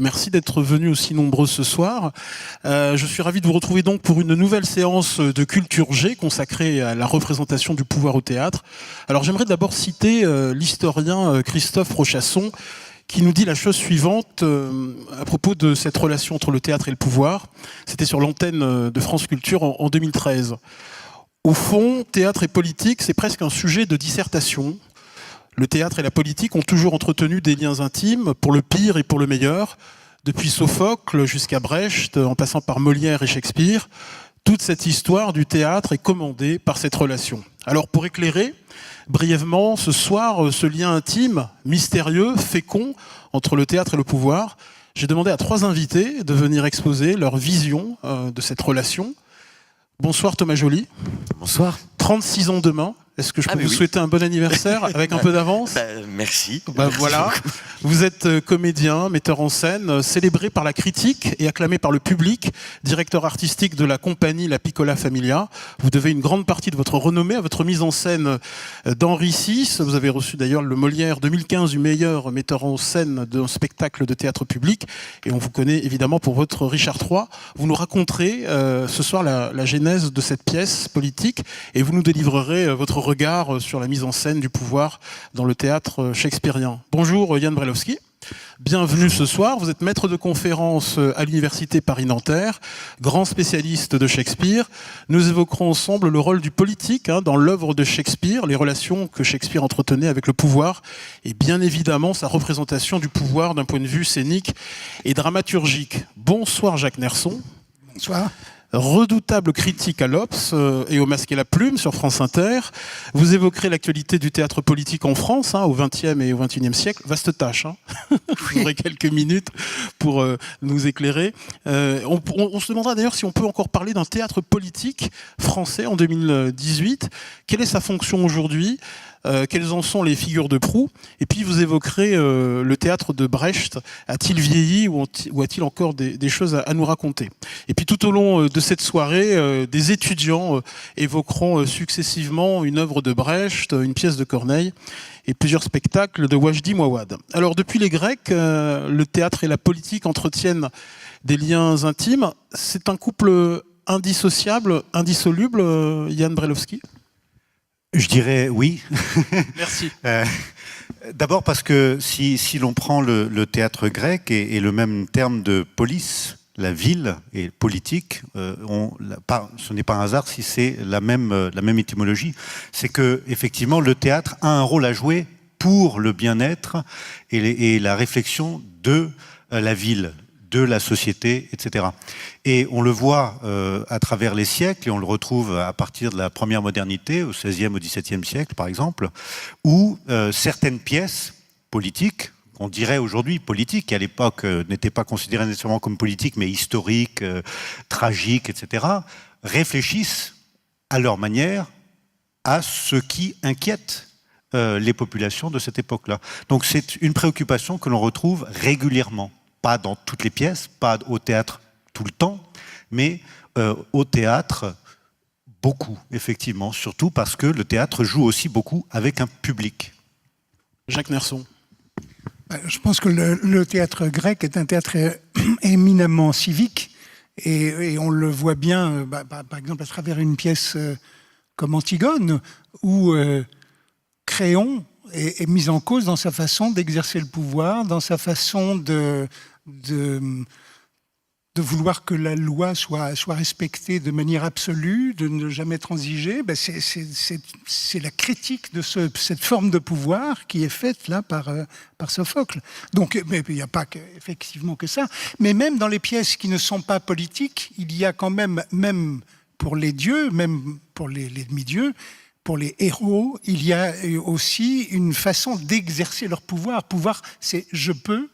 Merci d'être venus aussi nombreux ce soir. Je suis ravi de vous retrouver donc pour une nouvelle séance de Culture G consacrée à la représentation du pouvoir au théâtre. Alors j'aimerais d'abord citer l'historien Christophe Rochasson qui nous dit la chose suivante à propos de cette relation entre le théâtre et le pouvoir. C'était sur l'antenne de France Culture en 2013. Au fond, théâtre et politique, c'est presque un sujet de dissertation. Le théâtre et la politique ont toujours entretenu des liens intimes, pour le pire et pour le meilleur. Depuis Sophocle jusqu'à Brecht, en passant par Molière et Shakespeare, toute cette histoire du théâtre est commandée par cette relation. Alors pour éclairer brièvement ce soir ce lien intime, mystérieux, fécond entre le théâtre et le pouvoir, j'ai demandé à 3 invités de venir exposer leur vision de cette relation. Bonsoir Thomas Joly. Bonsoir. 36 ans demain. Est-ce que je peux vous souhaiter un bon anniversaire avec un peu d'avance? Merci. Merci voilà. Beaucoup. Vous êtes comédien, metteur en scène, célébré par la critique et acclamé par le public, directeur artistique de la compagnie La Piccola Familia. Vous devez une grande partie de votre renommée à votre mise en scène d'Henri VI. Vous avez reçu d'ailleurs le Molière 2015 du meilleur metteur en scène d'un spectacle de théâtre public. Et on vous connaît évidemment pour votre Richard III. Vous nous raconterez ce soir la genèse de cette pièce politique et vous nous délivrerez votre regard sur la mise en scène du pouvoir dans le théâtre shakespearien. Bonjour Yann Brelowski, bienvenue ce soir. Vous êtes maître de conférence à l'université Paris-Nanterre, grand spécialiste de Shakespeare. Nous évoquerons ensemble le rôle du politique dans l'œuvre de Shakespeare, les relations que Shakespeare entretenait avec le pouvoir et bien évidemment sa représentation du pouvoir d'un point de vue scénique et dramaturgique. Bonsoir Jacques Nerson. Bonsoir. Redoutable critique à l'Obs et au Masque et la Plume sur France Inter. Vous évoquerez l'actualité du théâtre politique en France au XXe et au XXIe siècle. Vaste tâche. Vous aurez quelques minutes pour nous éclairer. On se demandera d'ailleurs si on peut encore parler d'un théâtre politique français en 2018. Quelle est sa fonction aujourd'hui ? Quelles en sont les figures de proue? Et puis vous évoquerez le théâtre de Brecht. A-t-il vieilli ou a-t-il encore des choses à nous raconter? Et puis tout au long de cette soirée, des étudiants évoqueront successivement une œuvre de Brecht, une pièce de Corneille et plusieurs spectacles de Wajdi Mouawad. Alors depuis les Grecs, le théâtre et la politique entretiennent des liens intimes. C'est un couple indissociable, indissoluble, Yann Brelowski? Je dirais oui. Merci. D'abord parce que si l'on prend le théâtre grec et le même terme de polis, la ville et politique, ce n'est pas un hasard si c'est la même étymologie. C'est que effectivement le théâtre a un rôle à jouer pour le bien-être et la réflexion de la ville, de la société, etc. Et on le voit à travers les siècles, et on le retrouve à partir de la première modernité, au XVIe, au XVIIe siècle, par exemple, où certaines pièces politiques, on dirait aujourd'hui politiques, qui à l'époque n'étaient pas considérées nécessairement comme politiques, mais historiques, tragiques, etc., réfléchissent à leur manière à ce qui inquiète les populations de cette époque-là. Donc c'est une préoccupation que l'on retrouve régulièrement. Pas dans toutes les pièces, pas au théâtre tout le temps, mais au théâtre beaucoup, effectivement, surtout parce que le théâtre joue aussi beaucoup avec un public. Jacques Nerson. Je pense que le théâtre grec est un théâtre éminemment civique et on le voit bien, par exemple, à travers une pièce comme Antigone, où Créon est mis en cause dans sa façon d'exercer le pouvoir, dans sa façon de vouloir que la loi soit respectée de manière absolue, de ne jamais transiger. C'est la critique de cette forme de pouvoir qui est faite là par Sophocle. Donc, mais il n'y a pas effectivement que ça. Mais même dans les pièces qui ne sont pas politiques, il y a quand même pour les dieux, même pour les demi-dieux, pour les héros, il y a aussi une façon d'exercer leur pouvoir. Pouvoir, c'est « je peux ».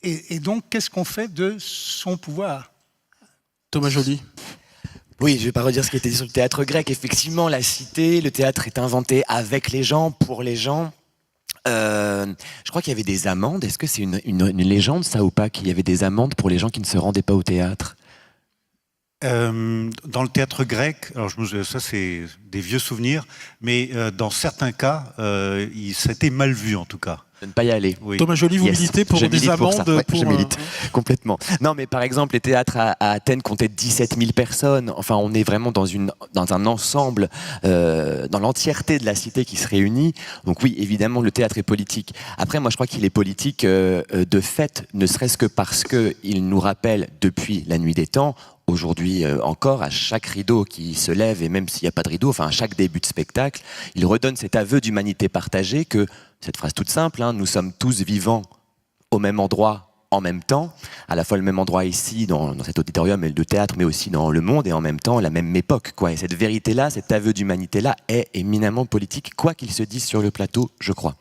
Et donc, qu'est-ce qu'on fait de son pouvoir? Thomas Joly. Oui, je ne vais pas redire ce qui était dit sur le théâtre grec. Effectivement, la cité, le théâtre est inventé avec les gens, pour les gens. Je crois qu'il y avait des amendes. Est-ce que c'est une légende, ça, ou pas, qu'il y avait des amendes pour les gens qui ne se rendaient pas au théâtre? Dans le théâtre grec, alors ça c'est des vieux souvenirs, mais dans certains cas, c'était mal vu en tout cas. de ne pas y aller. Oui. Thomas Joly, vous Yes. militez pour Je des milite pour ça. amendes Ouais, pour... je milite. Complètement. Non, mais par exemple, les théâtres à Athènes comptaient 17 000 personnes. Enfin, on est vraiment dans un ensemble, dans l'entièreté de la cité qui se réunit. Donc oui, évidemment, le théâtre est politique. Après, moi, je crois qu'il est politique de fait, ne serait-ce que parce qu'il nous rappelle, depuis la nuit des temps, aujourd'hui encore, à chaque rideau qui se lève, et même s'il n'y a pas de rideau, enfin à chaque début de spectacle, il redonne cet aveu d'humanité partagée que, cette phrase toute simple, hein, nous sommes tous vivants au même endroit en même temps, à la fois le même endroit ici, dans cet auditorium de théâtre, mais aussi dans le monde, et en même temps la même époque, quoi. Et cette vérité-là, cet aveu d'humanité-là est éminemment politique, quoi qu'il se dise sur le plateau, je crois.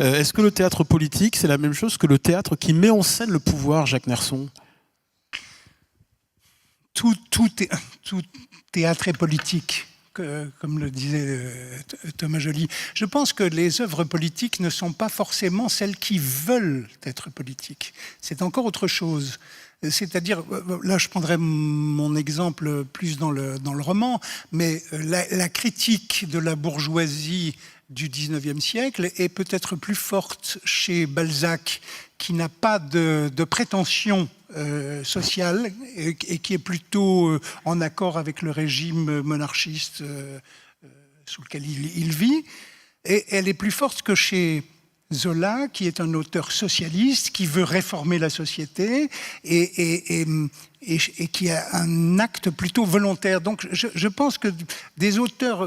Est-ce que le théâtre politique, c'est la même chose que le théâtre qui met en scène le pouvoir, Jacques Nerson? Tout théâtre est politique, comme le disait Thomas Joly. Je pense que les œuvres politiques ne sont pas forcément celles qui veulent être politiques. C'est encore autre chose. C'est-à-dire, là je prendrais mon exemple plus dans le roman, mais la critique de la bourgeoisie du XIXe siècle est peut-être plus forte chez Balzac, qui n'a pas de prétention sociale et qui est plutôt en accord avec le régime monarchiste sous lequel il vit. Et elle est plus forte que chez Zola, qui est un auteur socialiste, qui veut réformer la société et qui a un acte plutôt volontaire. Donc je pense que des auteurs...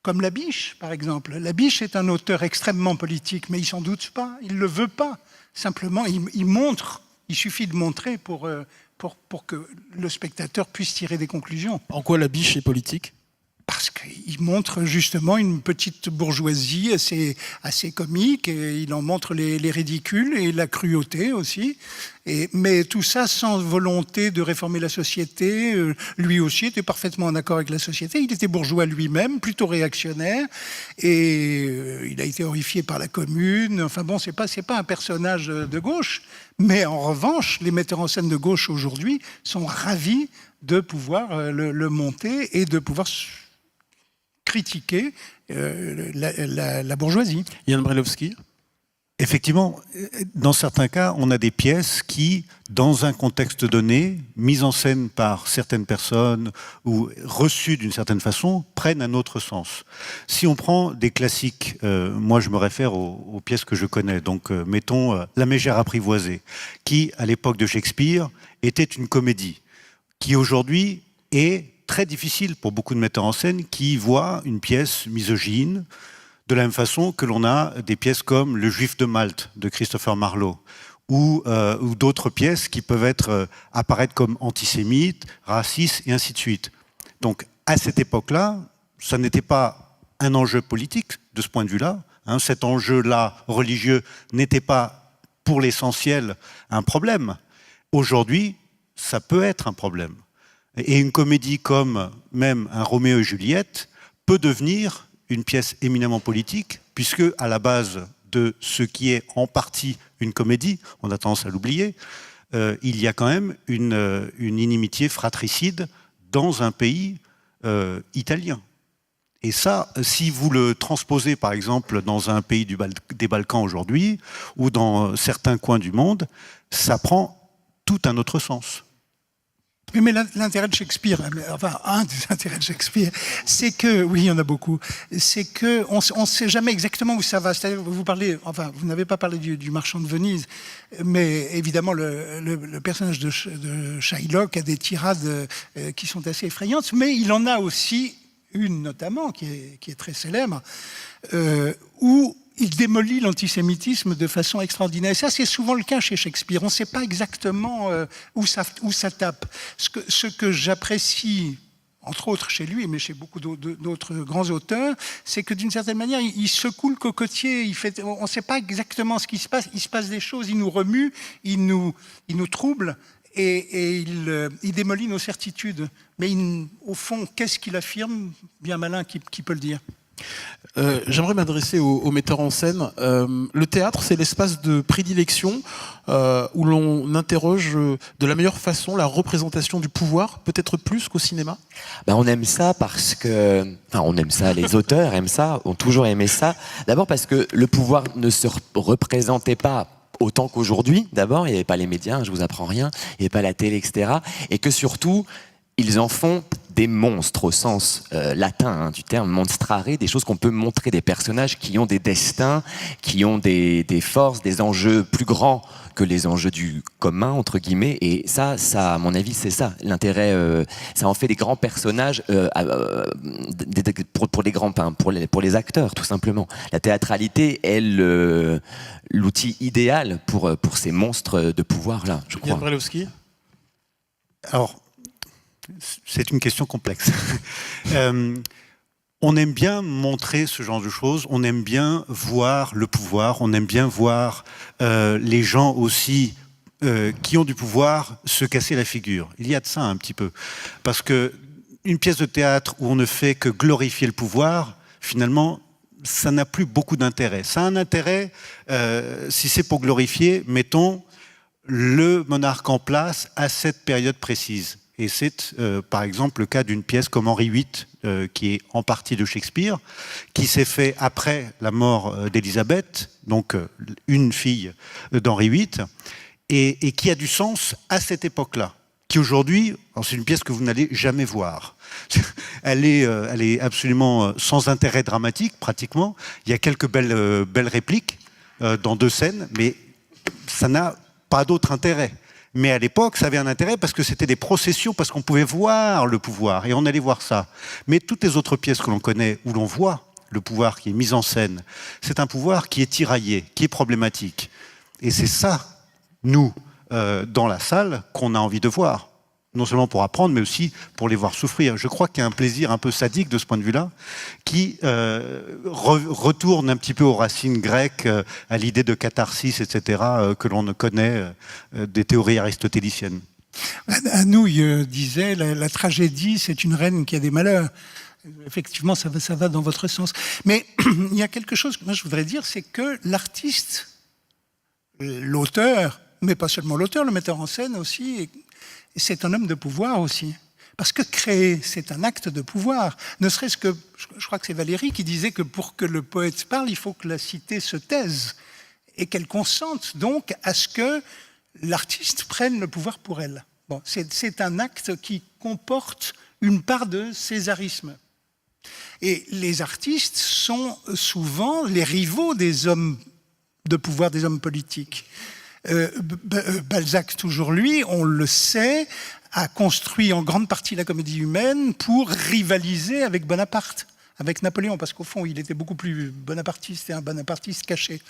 comme Labiche, par exemple. Labiche est un auteur extrêmement politique, mais il s'en doute pas, il le veut pas. Simplement, il montre, il suffit de montrer pour que le spectateur puisse tirer des conclusions. En quoi Labiche est politique? Parce qu'il montre justement une petite bourgeoisie assez comique, et il en montre les ridicules et la cruauté aussi. Mais tout ça sans volonté de réformer la société. Lui aussi était parfaitement en accord avec la société. Il était bourgeois lui-même, plutôt réactionnaire, et il a été horrifié par la Commune. Enfin bon, c'est pas un personnage de gauche. Mais en revanche, les metteurs en scène de gauche aujourd'hui sont ravis de pouvoir le monter et de pouvoir critiquer la bourgeoisie. Yann Brailovsky? Effectivement, dans certains cas, on a des pièces qui, dans un contexte donné, mises en scène par certaines personnes ou reçues d'une certaine façon, prennent un autre sens. Si on prend des classiques, moi je me réfère aux pièces que je connais, donc mettons La Mégère apprivoisée, qui, à l'époque de Shakespeare, était une comédie, qui aujourd'hui est très difficile pour beaucoup de metteurs en scène qui voient une pièce misogyne, de la même façon que l'on a des pièces comme Le Juif de Malte de Christopher Marlowe ou d'autres pièces qui peuvent apparaître comme antisémites, racistes et ainsi de suite. Donc à cette époque-là, ça n'était pas un enjeu politique de ce point de vue-là. Cet enjeu-là religieux n'était pas pour l'essentiel un problème. Aujourd'hui, ça peut être un problème. Et une comédie comme même un Roméo et Juliette peut devenir une pièce éminemment politique, puisque à la base de ce qui est en partie une comédie, on a tendance à l'oublier, il y a quand même une inimitié fratricide dans un pays italien. Et ça, si vous le transposez par exemple dans un pays des Balkans aujourd'hui, ou dans certains coins du monde, ça prend tout un autre sens. Oui, mais l'intérêt de Shakespeare, enfin un des intérêts de Shakespeare, c'est que, oui, il y en a beaucoup, c'est que on ne sait jamais exactement où ça va. C'est-à-dire, vous n'avez pas parlé du Marchand de Venise, mais évidemment le personnage de Shylock a des tirades qui sont assez effrayantes, mais il en a aussi une notamment qui est très célèbre, où il démolit l'antisémitisme de façon extraordinaire. Et ça, c'est souvent le cas chez Shakespeare. On ne sait pas exactement où ça tape. Ce que j'apprécie, entre autres chez lui, mais chez beaucoup d'autres grands auteurs, c'est que d'une certaine manière, il secoue le cocotier. On ne sait pas exactement ce qui se passe. Il se passe des choses, il nous remue, il nous trouble. Et il démolit nos certitudes. Mais au fond, qu'est-ce qu'il affirme? Bien malin qui peut le dire. J'aimerais m'adresser au metteur en scène. Le théâtre, c'est l'espace de prédilection où l'on interroge de la meilleure façon la représentation du pouvoir, peut-être plus qu'au cinéma. Ben, on aime ça parce que... Enfin, on aime ça, les auteurs aiment ça, ont toujours aimé ça. D'abord parce que le pouvoir ne se représentait pas autant qu'aujourd'hui. D'abord, il n'y avait pas les médias, je vous apprends rien, il n'y avait pas la télé, etc. Et que surtout, ils en font des monstres au sens latin du terme monstrare, des choses qu'on peut montrer, des personnages qui ont des destins, qui ont des forces, des enjeux plus grands que les enjeux du commun, entre guillemets. Et ça à mon avis, c'est ça l'intérêt. Ça en fait des grands personnages pour les grands, pour les acteurs, tout simplement. La théâtralité est l'outil idéal pour ces monstres de pouvoir là, je crois. Yann Brailovsky. Alors, c'est une question complexe. On aime bien montrer ce genre de choses, on aime bien voir le pouvoir, on aime bien voir les gens aussi qui ont du pouvoir se casser la figure. Il y a de ça un petit peu. Parce que une pièce de théâtre où on ne fait que glorifier le pouvoir, finalement, ça n'a plus beaucoup d'intérêt. Ça a un intérêt, si c'est pour glorifier, mettons, le monarque en place à cette période précise. Et c'est par exemple le cas d'une pièce comme Henri VIII, qui est en partie de Shakespeare, qui s'est fait après la mort d'Élisabeth, donc une fille d'Henri VIII, et qui a du sens à cette époque-là. Qui aujourd'hui, c'est une pièce que vous n'allez jamais voir. Elle est absolument sans intérêt dramatique, pratiquement. Il y a quelques belles répliques dans 2 scènes, mais ça n'a pas d'autre intérêt. Mais à l'époque, ça avait un intérêt parce que c'était des processions, parce qu'on pouvait voir le pouvoir, et on allait voir ça. Mais toutes les autres pièces que l'on connaît, où l'on voit le pouvoir qui est mis en scène, c'est un pouvoir qui est tiraillé, qui est problématique. Et c'est ça, nous, dans la salle, qu'on a envie de voir. Non seulement pour apprendre, mais aussi pour les voir souffrir. Je crois qu'il y a un plaisir un peu sadique de ce point de vue-là, qui retourne un petit peu aux racines grecques, à l'idée de catharsis, etc., que l'on connaît des théories aristotéliciennes. Anouilh disait, la tragédie, c'est une reine qui a des malheurs. Effectivement, ça va dans votre sens. Mais il y a quelque chose que moi je voudrais dire, c'est que l'artiste, l'auteur, mais pas seulement l'auteur, le metteur en scène aussi, c'est un homme de pouvoir aussi. Parce que créer, c'est un acte de pouvoir. Ne serait-ce que, je crois que c'est Valérie qui disait que pour que le poète parle, il faut que la cité se taise et qu'elle consente donc à ce que l'artiste prenne le pouvoir pour elle. Bon, c'est un acte qui comporte une part de césarisme. Et les artistes sont souvent les rivaux des hommes de pouvoir, des hommes politiques. Balzac, toujours lui, on le sait, a construit en grande partie la comédie humaine pour rivaliser avec Bonaparte, avec Napoléon, parce qu'au fond, il était beaucoup plus bonapartiste et un bonapartiste caché.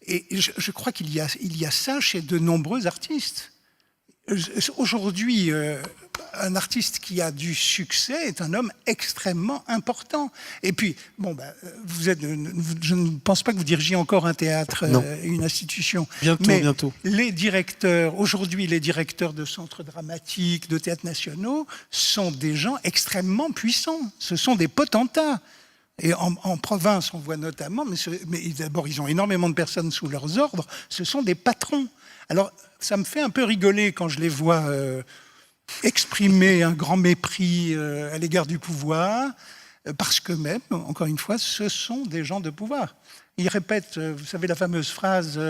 Et je crois qu'il y a ça chez de nombreux artistes. Aujourd'hui, un artiste qui a du succès est un homme extrêmement important. Et puis, bon, je ne pense pas que vous dirigiez encore un théâtre, une institution. Bientôt. Les directeurs, aujourd'hui, les directeurs de centres dramatiques, de théâtres nationaux, sont des gens extrêmement puissants. Ce sont des potentats. Et en province, on voit notamment, mais d'abord, ils ont énormément de personnes sous leurs ordres, ce sont des patrons. Alors, ça me fait un peu rigoler quand je les vois exprimer un grand mépris à l'égard du pouvoir, parce que même, encore une fois, ce sont des gens de pouvoir. Ils répètent, vous savez, la fameuse phrase,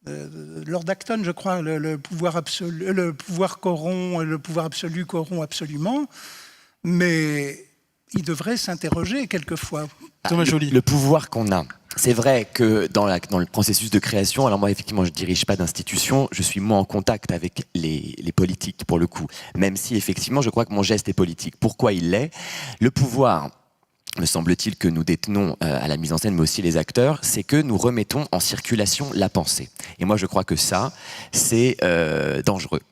Lord Acton, je crois, le pouvoir corrompt, le pouvoir absolu corrompt absolument, mais ils devraient s'interroger quelquefois. Thomas Joly. Le pouvoir qu'on a. C'est vrai que dans le processus de création, alors moi effectivement je ne dirige pas d'institution, je suis moins en contact avec les politiques pour le coup, même si effectivement je crois que mon geste est politique. Pourquoi il l'est ? Le pouvoir, me semble-t-il, que nous détenons à la mise en scène, mais aussi les acteurs, c'est que nous remettons en circulation la pensée. Et moi je crois que ça, c'est dangereux.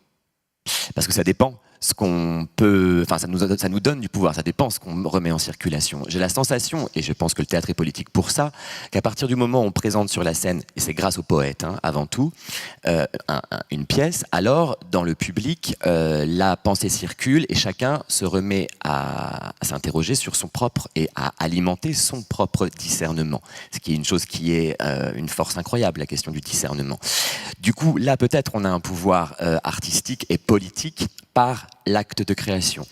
Parce que ça dépend ce qu'on peut, enfin ça nous donne du pouvoir, ça dépend ce qu'on remet en circulation. J'ai la sensation, et je pense que le théâtre est politique pour ça, qu'à partir du moment où on présente sur la scène, et c'est grâce au poète avant tout, une pièce, alors dans le public, la pensée circule et chacun se remet à s'interroger sur son propre et à alimenter son propre discernement. Ce qui est une chose qui est une force incroyable, la question du discernement. Du coup, là peut-être on a un pouvoir artistique et politique par l'acte de création.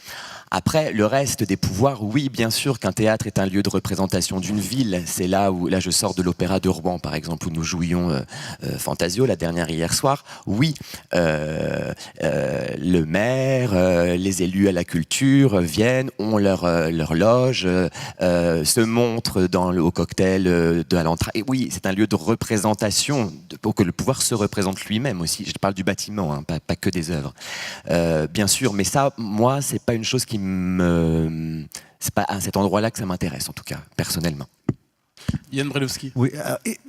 Après, le reste des pouvoirs, oui, bien sûr qu'un théâtre est un lieu de représentation d'une ville. C'est là où, là je sors de l'Opéra de Rouen, par exemple, où nous jouions Fantasio, la dernière hier soir. Oui, le maire, les élus à la culture viennent, ont leur loge, se montrent au cocktail de à l'entrée. Et oui, c'est un lieu de représentation, pour que le pouvoir se représente lui-même aussi. Je parle du bâtiment, hein, pas que des œuvres. Bien sûr, mais ça, moi, c'est pas une chose qui c'est pas à cet endroit-là que ça m'intéresse, en tout cas, personnellement. Yann Brelowski. Oui,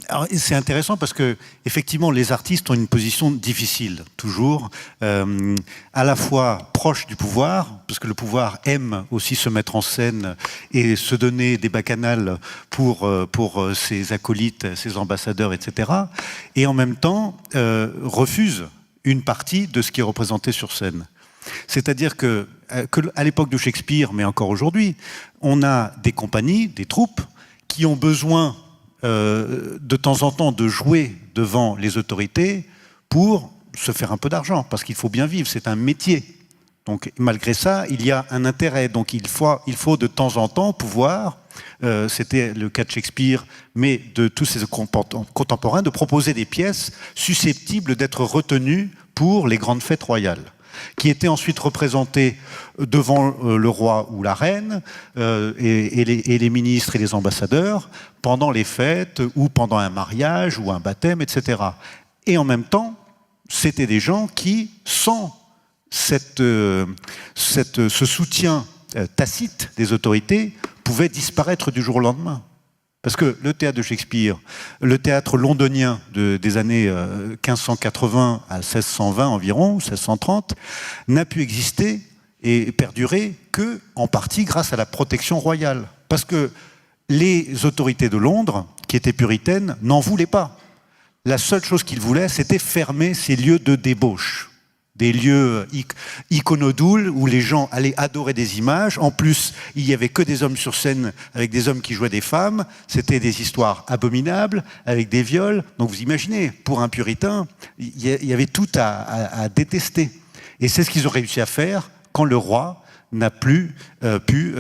alors, c'est intéressant parce que effectivement, les artistes ont une position difficile, toujours, à la fois proche du pouvoir, parce que le pouvoir aime aussi se mettre en scène et se donner des bacchanales pour ses acolytes, ses ambassadeurs, etc. Et en même temps, refuse une partie de ce qui est représenté sur scène. C'est-à-dire que à l'époque de Shakespeare, mais encore aujourd'hui, on a des compagnies, des troupes, qui ont besoin de temps en temps de jouer devant les autorités pour se faire un peu d'argent, parce qu'il faut bien vivre, c'est un métier. Donc malgré ça, il y a un intérêt. Donc il faut de temps en temps pouvoir, c'était le cas de Shakespeare, mais de tous ses contemporains, de proposer des pièces susceptibles d'être retenues pour les grandes fêtes royales, qui étaient ensuite représentées devant le roi ou la reine et les ministres et les ambassadeurs pendant les fêtes ou pendant un mariage ou un baptême, etc. Et en même temps, c'était des gens qui, sans ce soutien tacite des autorités, pouvaient disparaître du jour au lendemain. Parce que le théâtre de Shakespeare, le théâtre londonien des années 1580 à 1620 environ, 1630, n'a pu exister et perdurer que en partie grâce à la protection royale. Parce que les autorités de Londres, qui étaient puritaines, n'en voulaient pas. La seule chose qu'ils voulaient, c'était fermer ces lieux de débauche. Des lieux iconodoules où les gens allaient adorer des images. En plus, il n'y avait que des hommes sur scène avec des hommes qui jouaient des femmes. C'était des histoires abominables avec des viols. Donc vous imaginez, pour un puritain, il y avait tout à détester. Et c'est ce qu'ils ont réussi à faire quand le roi n'a plus pu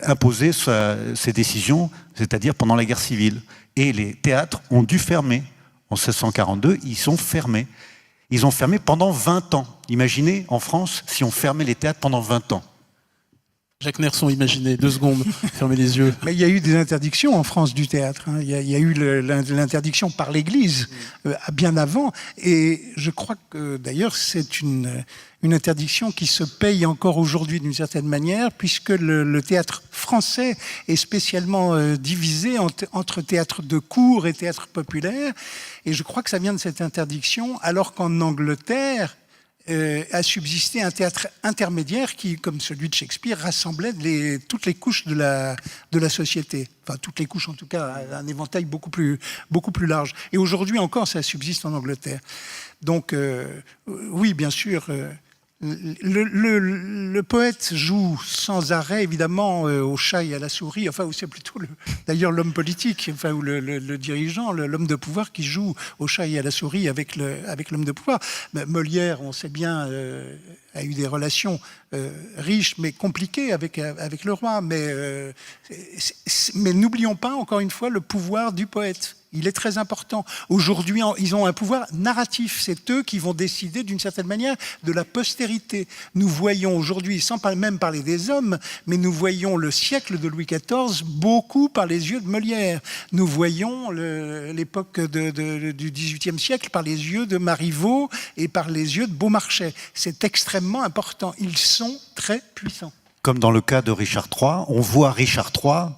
imposer ses décisions, c'est-à-dire pendant la guerre civile. Et les théâtres ont dû fermer. En 1642, ils sont fermés. Ils ont fermé pendant 20 ans. Imaginez, en France, si on fermait les théâtres pendant 20 ans. Jacques Nerson, imaginez, 2 secondes, fermez les yeux. Mais il y a eu des interdictions en France du théâtre. Hein. Il y a eu l'interdiction par l'Église bien avant. Et je crois que d'ailleurs c'est une interdiction qui se paye encore aujourd'hui d'une certaine manière, puisque le théâtre français est spécialement divisé entre théâtre de cour et théâtre populaire. Et je crois que ça vient de cette interdiction, alors qu'en Angleterre, a subsisté un théâtre intermédiaire qui, comme celui de Shakespeare, rassemblait toutes les couches de la société. Enfin, toutes les couches, en tout cas, un éventail beaucoup plus large. Et aujourd'hui encore, ça subsiste en Angleterre. Donc, oui, bien sûr, le poète joue sans arrêt, évidemment, au chat et à la souris, enfin, ou c'est plutôt d'ailleurs l'homme politique, enfin, ou le dirigeant, l'homme de pouvoir qui joue au chat et à la souris avec l'homme de pouvoir. Molière, on sait bien, a eu des relations riches mais compliquées avec le roi, mais n'oublions pas, encore une fois, le pouvoir du poète. Il est très important. Aujourd'hui, ils ont un pouvoir narratif. C'est eux qui vont décider, d'une certaine manière, de la postérité. Nous voyons aujourd'hui, sans même parler des hommes, mais nous voyons le siècle de Louis XIV beaucoup par les yeux de Molière. Nous voyons l'époque du XVIIIe siècle par les yeux de Marivaux et par les yeux de Beaumarchais. C'est extrêmement important. Ils sont très puissants. Comme dans le cas de Richard III, on voit Richard III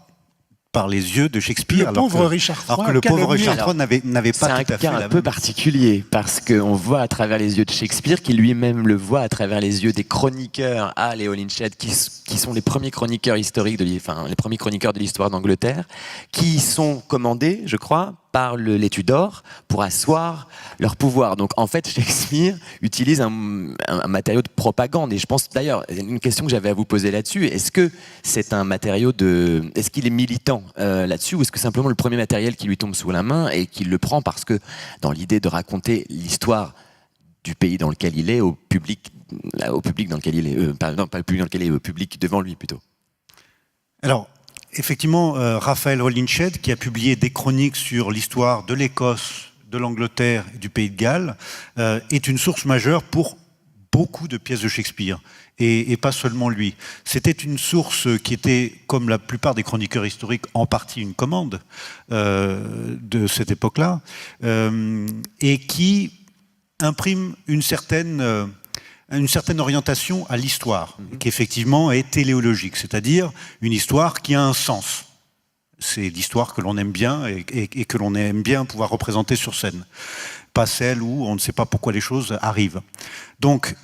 par les yeux de Shakespeare. Le pauvre Richard III. Alors que le pauvre calomnié. Richard III n'avait pas tout à fait C'est un cas la un peu même- particulier parce qu'on voit à travers les yeux de Shakespeare, qui lui-même le voit à travers les yeux des chroniqueurs à Léo Lynchhead, qui sont les premiers chroniqueurs historiques, les premiers chroniqueurs de l'histoire d'Angleterre, qui sont commandés, je crois, par les Tudors pour asseoir leur pouvoir. Donc en fait, Shakespeare utilise un matériau de propagande. Et je pense d'ailleurs, une question que j'avais à vous poser là-dessus, est-ce que c'est un matériau est-ce qu'il est militant là-dessus, ou est-ce que simplement le premier matériel qui lui tombe sous la main et qu'il le prend parce que dans l'idée de raconter l'histoire du pays dans lequel il est au public dans lequel il est, pas le public dans lequel il est, au public devant lui plutôt. Alors, effectivement, Raphaël Holinshed, qui a publié des chroniques sur l'histoire de l'Écosse, de l'Angleterre et du Pays de Galles, est une source majeure pour beaucoup de pièces de Shakespeare, et pas seulement lui. C'était une source qui était, comme la plupart des chroniqueurs historiques, en partie une commande de cette époque-là, et qui imprime une certaine orientation à l'histoire, qui effectivement est téléologique, c'est-à-dire une histoire qui a un sens. C'est l'histoire que l'on aime bien et que l'on aime bien pouvoir représenter sur scène. Pas celle où on ne sait pas pourquoi les choses arrivent. Donc,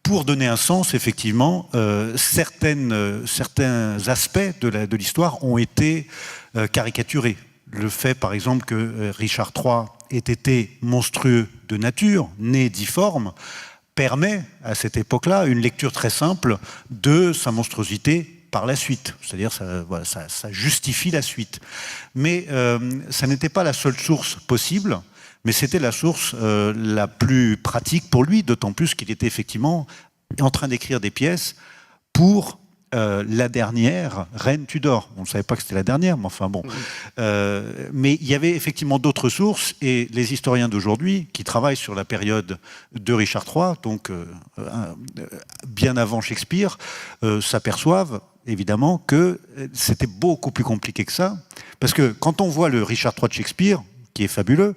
pour donner un sens, effectivement, certains aspects de l'histoire ont été caricaturés. Le fait, par exemple, que Richard III ait été monstrueux de nature, né difforme, permet à cette époque-là une lecture très simple de sa monstruosité par la suite. C'est-à-dire ça justifie la suite. Mais ça n'était pas la seule source possible, mais c'était la source la plus pratique pour lui, d'autant plus qu'il était effectivement en train d'écrire des pièces pour la dernière reine Tudor. On ne savait pas que c'était la dernière, mais enfin bon. Mais il y avait effectivement d'autres sources, et les historiens d'aujourd'hui, qui travaillent sur la période de Richard III, donc bien avant Shakespeare, s'aperçoivent évidemment que c'était beaucoup plus compliqué que ça, parce que quand on voit le Richard III de Shakespeare, qui est fabuleux,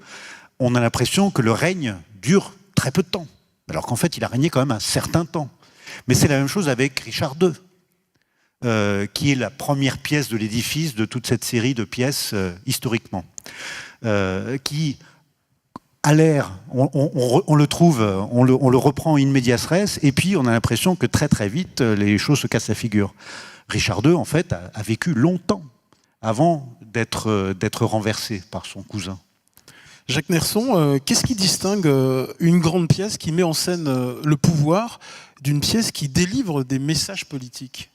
on a l'impression que le règne dure très peu de temps, alors qu'en fait il a régné quand même un certain temps. Mais c'est la même chose avec Richard II. Qui est la première pièce de l'édifice de toute cette série de pièces historiquement, qui a l'air, on le trouve, on le reprend in medias res, et puis on a l'impression que très très vite les choses se cassent la figure. Richard II en fait a vécu longtemps avant d'être renversé par son cousin. Jacques Nerson, qu'est-ce qui distingue une grande pièce qui met en scène le pouvoir d'une pièce qui délivre des messages politiques ?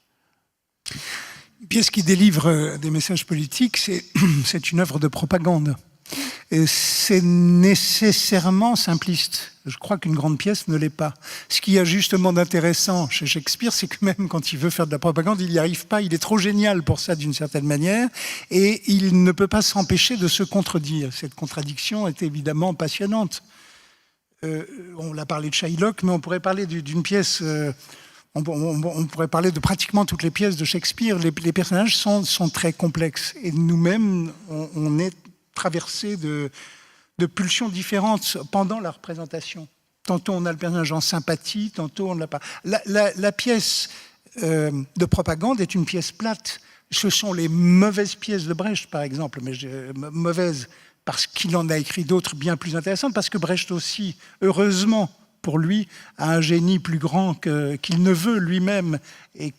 Une pièce qui délivre des messages politiques, c'est une œuvre de propagande. Et c'est nécessairement simpliste. Je crois qu'une grande pièce ne l'est pas. Ce qu'il y a justement d'intéressant chez Shakespeare, c'est que même quand il veut faire de la propagande, il n'y arrive pas. Il est trop génial pour ça d'une certaine manière, et il ne peut pas s'empêcher de se contredire. Cette contradiction est évidemment passionnante. On l'a parlé de Shylock, mais on pourrait parler d'une pièce... On pourrait parler de pratiquement toutes les pièces de Shakespeare. Les personnages sont très complexes. Et nous-mêmes, on est traversés de pulsions différentes pendant la représentation. Tantôt on a le personnage en sympathie, tantôt on ne l'a pas. La pièce de propagande est une pièce plate. Ce sont les mauvaises pièces de Brecht, par exemple. Mais mauvaises parce qu'il en a écrit d'autres bien plus intéressantes, parce que Brecht aussi, heureusement, pour lui, a un génie plus grand qu'il ne veut lui-même, et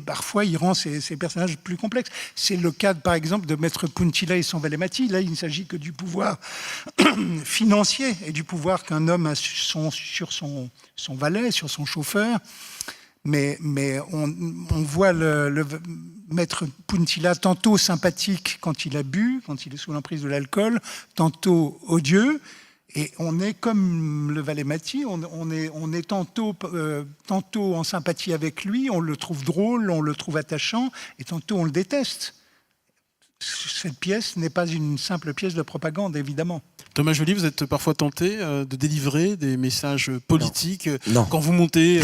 parfois il rend ses personnages plus complexes. C'est le cas, par exemple, de Maître Puntilla et son Valémati. Là, il ne s'agit que du pouvoir financier et du pouvoir qu'un homme a sur son valet, sur son chauffeur. Mais on voit le Maître Puntilla tantôt sympathique quand il a bu, quand il est sous l'emprise de l'alcool, tantôt odieux. Et on est comme le Valémati, on est tantôt en sympathie avec lui, on le trouve drôle, on le trouve attachant, et tantôt on le déteste. Cette pièce n'est pas une simple pièce de propagande, évidemment. Thomas Joly, vous êtes parfois tenté de délivrer des messages politiques Non. quand vous montez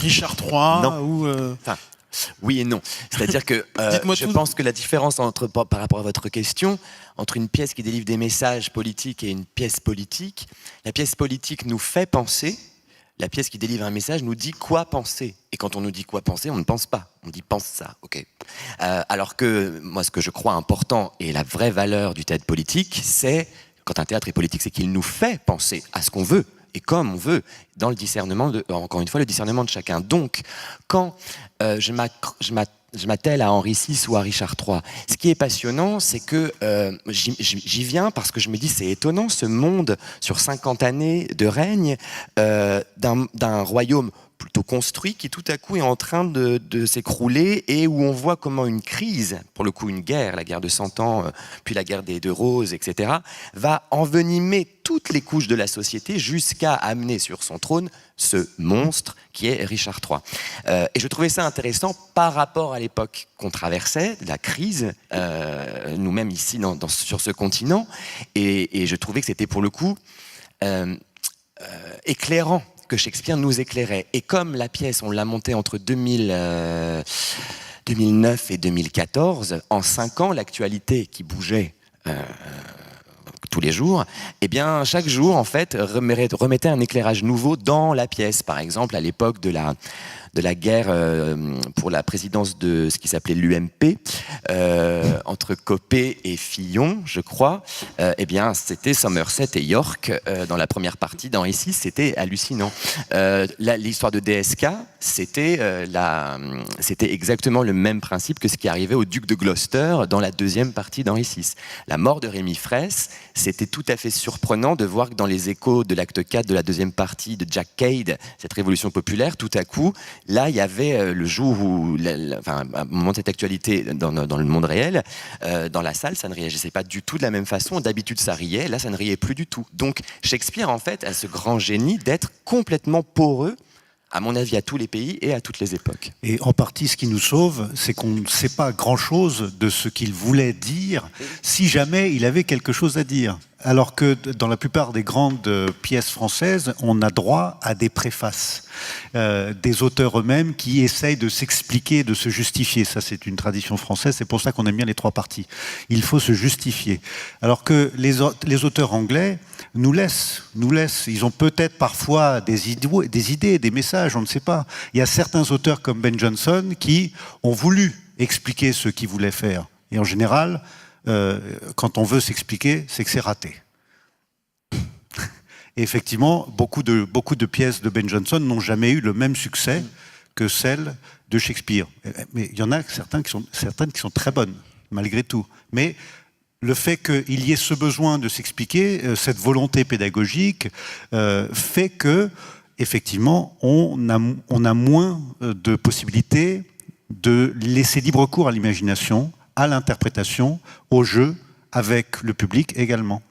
Richard III Non. ou... Enfin, oui et non. C'est-à-dire que je pense que la différence par rapport à votre question, entre une pièce qui délivre des messages politiques et une pièce politique, la pièce politique nous fait penser La pièce qui délivre un message nous dit quoi penser. Et quand on nous dit quoi penser, on ne pense pas. On dit pense ça, ok. Alors que moi, ce que je crois important et la vraie valeur du théâtre politique, c'est, quand un théâtre est politique, c'est qu'il nous fait penser à ce qu'on veut et comme on veut, dans le discernement, encore une fois, le discernement de chacun. Donc, quand je m'attelle à Henri VI ou à Richard III, ce qui est passionnant, c'est que j'y viens parce que je me dis, c'est étonnant, ce monde, sur 50 années de règne, d'un royaume plutôt construit, qui tout à coup est en train de s'écrouler, et où on voit comment une crise, pour le coup une guerre, la guerre de 100 ans, puis la guerre des Deux Roses, etc., va envenimer toutes les couches de la société jusqu'à amener sur son trône ce monstre qui est Richard III. Et je trouvais ça intéressant par rapport à l'époque qu'on traversait, la crise, nous-mêmes ici sur ce continent, et je trouvais que c'était pour le coup éclairant, que Shakespeare nous éclairait. Et comme la pièce, on l'a montée entre 2009 et 2014, en 5 ans, l'actualité qui bougeait tous les jours, eh bien, chaque jour, en fait, remettait un éclairage nouveau dans la pièce. Par exemple, à l'époque de la guerre pour la présidence de ce qui s'appelait l'UMP, entre Copé et Fillon, je crois, eh bien, c'était Somerset et York dans la première partie. Dans Ici, c'était hallucinant. L'histoire de DSK, c'était exactement le même principe que ce qui arrivait au duc de Gloucester dans la deuxième partie d'Henri VI. La mort de Rémi Fraisse, c'était tout à fait surprenant de voir que dans les échos de l'acte 4 de la deuxième partie de Jack Cade, cette révolution populaire, tout à coup, là, il y avait le jour où, à un moment de cette actualité dans le monde réel, dans la salle, ça ne réagissait pas du tout de la même façon. D'habitude, ça riait. Là, ça ne riait plus du tout. Donc, Shakespeare, en fait, a ce grand génie d'être complètement poreux, à mon avis, à tous les pays et à toutes les époques. Et en partie, ce qui nous sauve, c'est qu'on ne sait pas grand-chose de ce qu'il voulait dire, si jamais il avait quelque chose à dire. Alors que dans la plupart des grandes pièces françaises, on a droit à des préfaces, des auteurs eux-mêmes qui essayent de s'expliquer, de se justifier. Ça, c'est une tradition française, c'est pour ça qu'on aime bien les 3 parties. Il faut se justifier. Alors que les auteurs anglais nous laissent. Ils ont peut-être parfois des idées, des messages, on ne sait pas. Il y a certains auteurs comme Ben Jonson qui ont voulu expliquer ce qu'ils voulaient faire. Et en général, quand on veut s'expliquer, c'est que c'est raté. Et effectivement, beaucoup de pièces de Ben Jonson n'ont jamais eu le même succès que celles de Shakespeare. Mais il y en a certaines qui sont très bonnes, malgré tout. Mais le fait qu'il y ait ce besoin de s'expliquer, cette volonté pédagogique, fait que, effectivement, on a moins de possibilités de laisser libre cours à l'imagination, à l'interprétation, au jeu, avec le public également.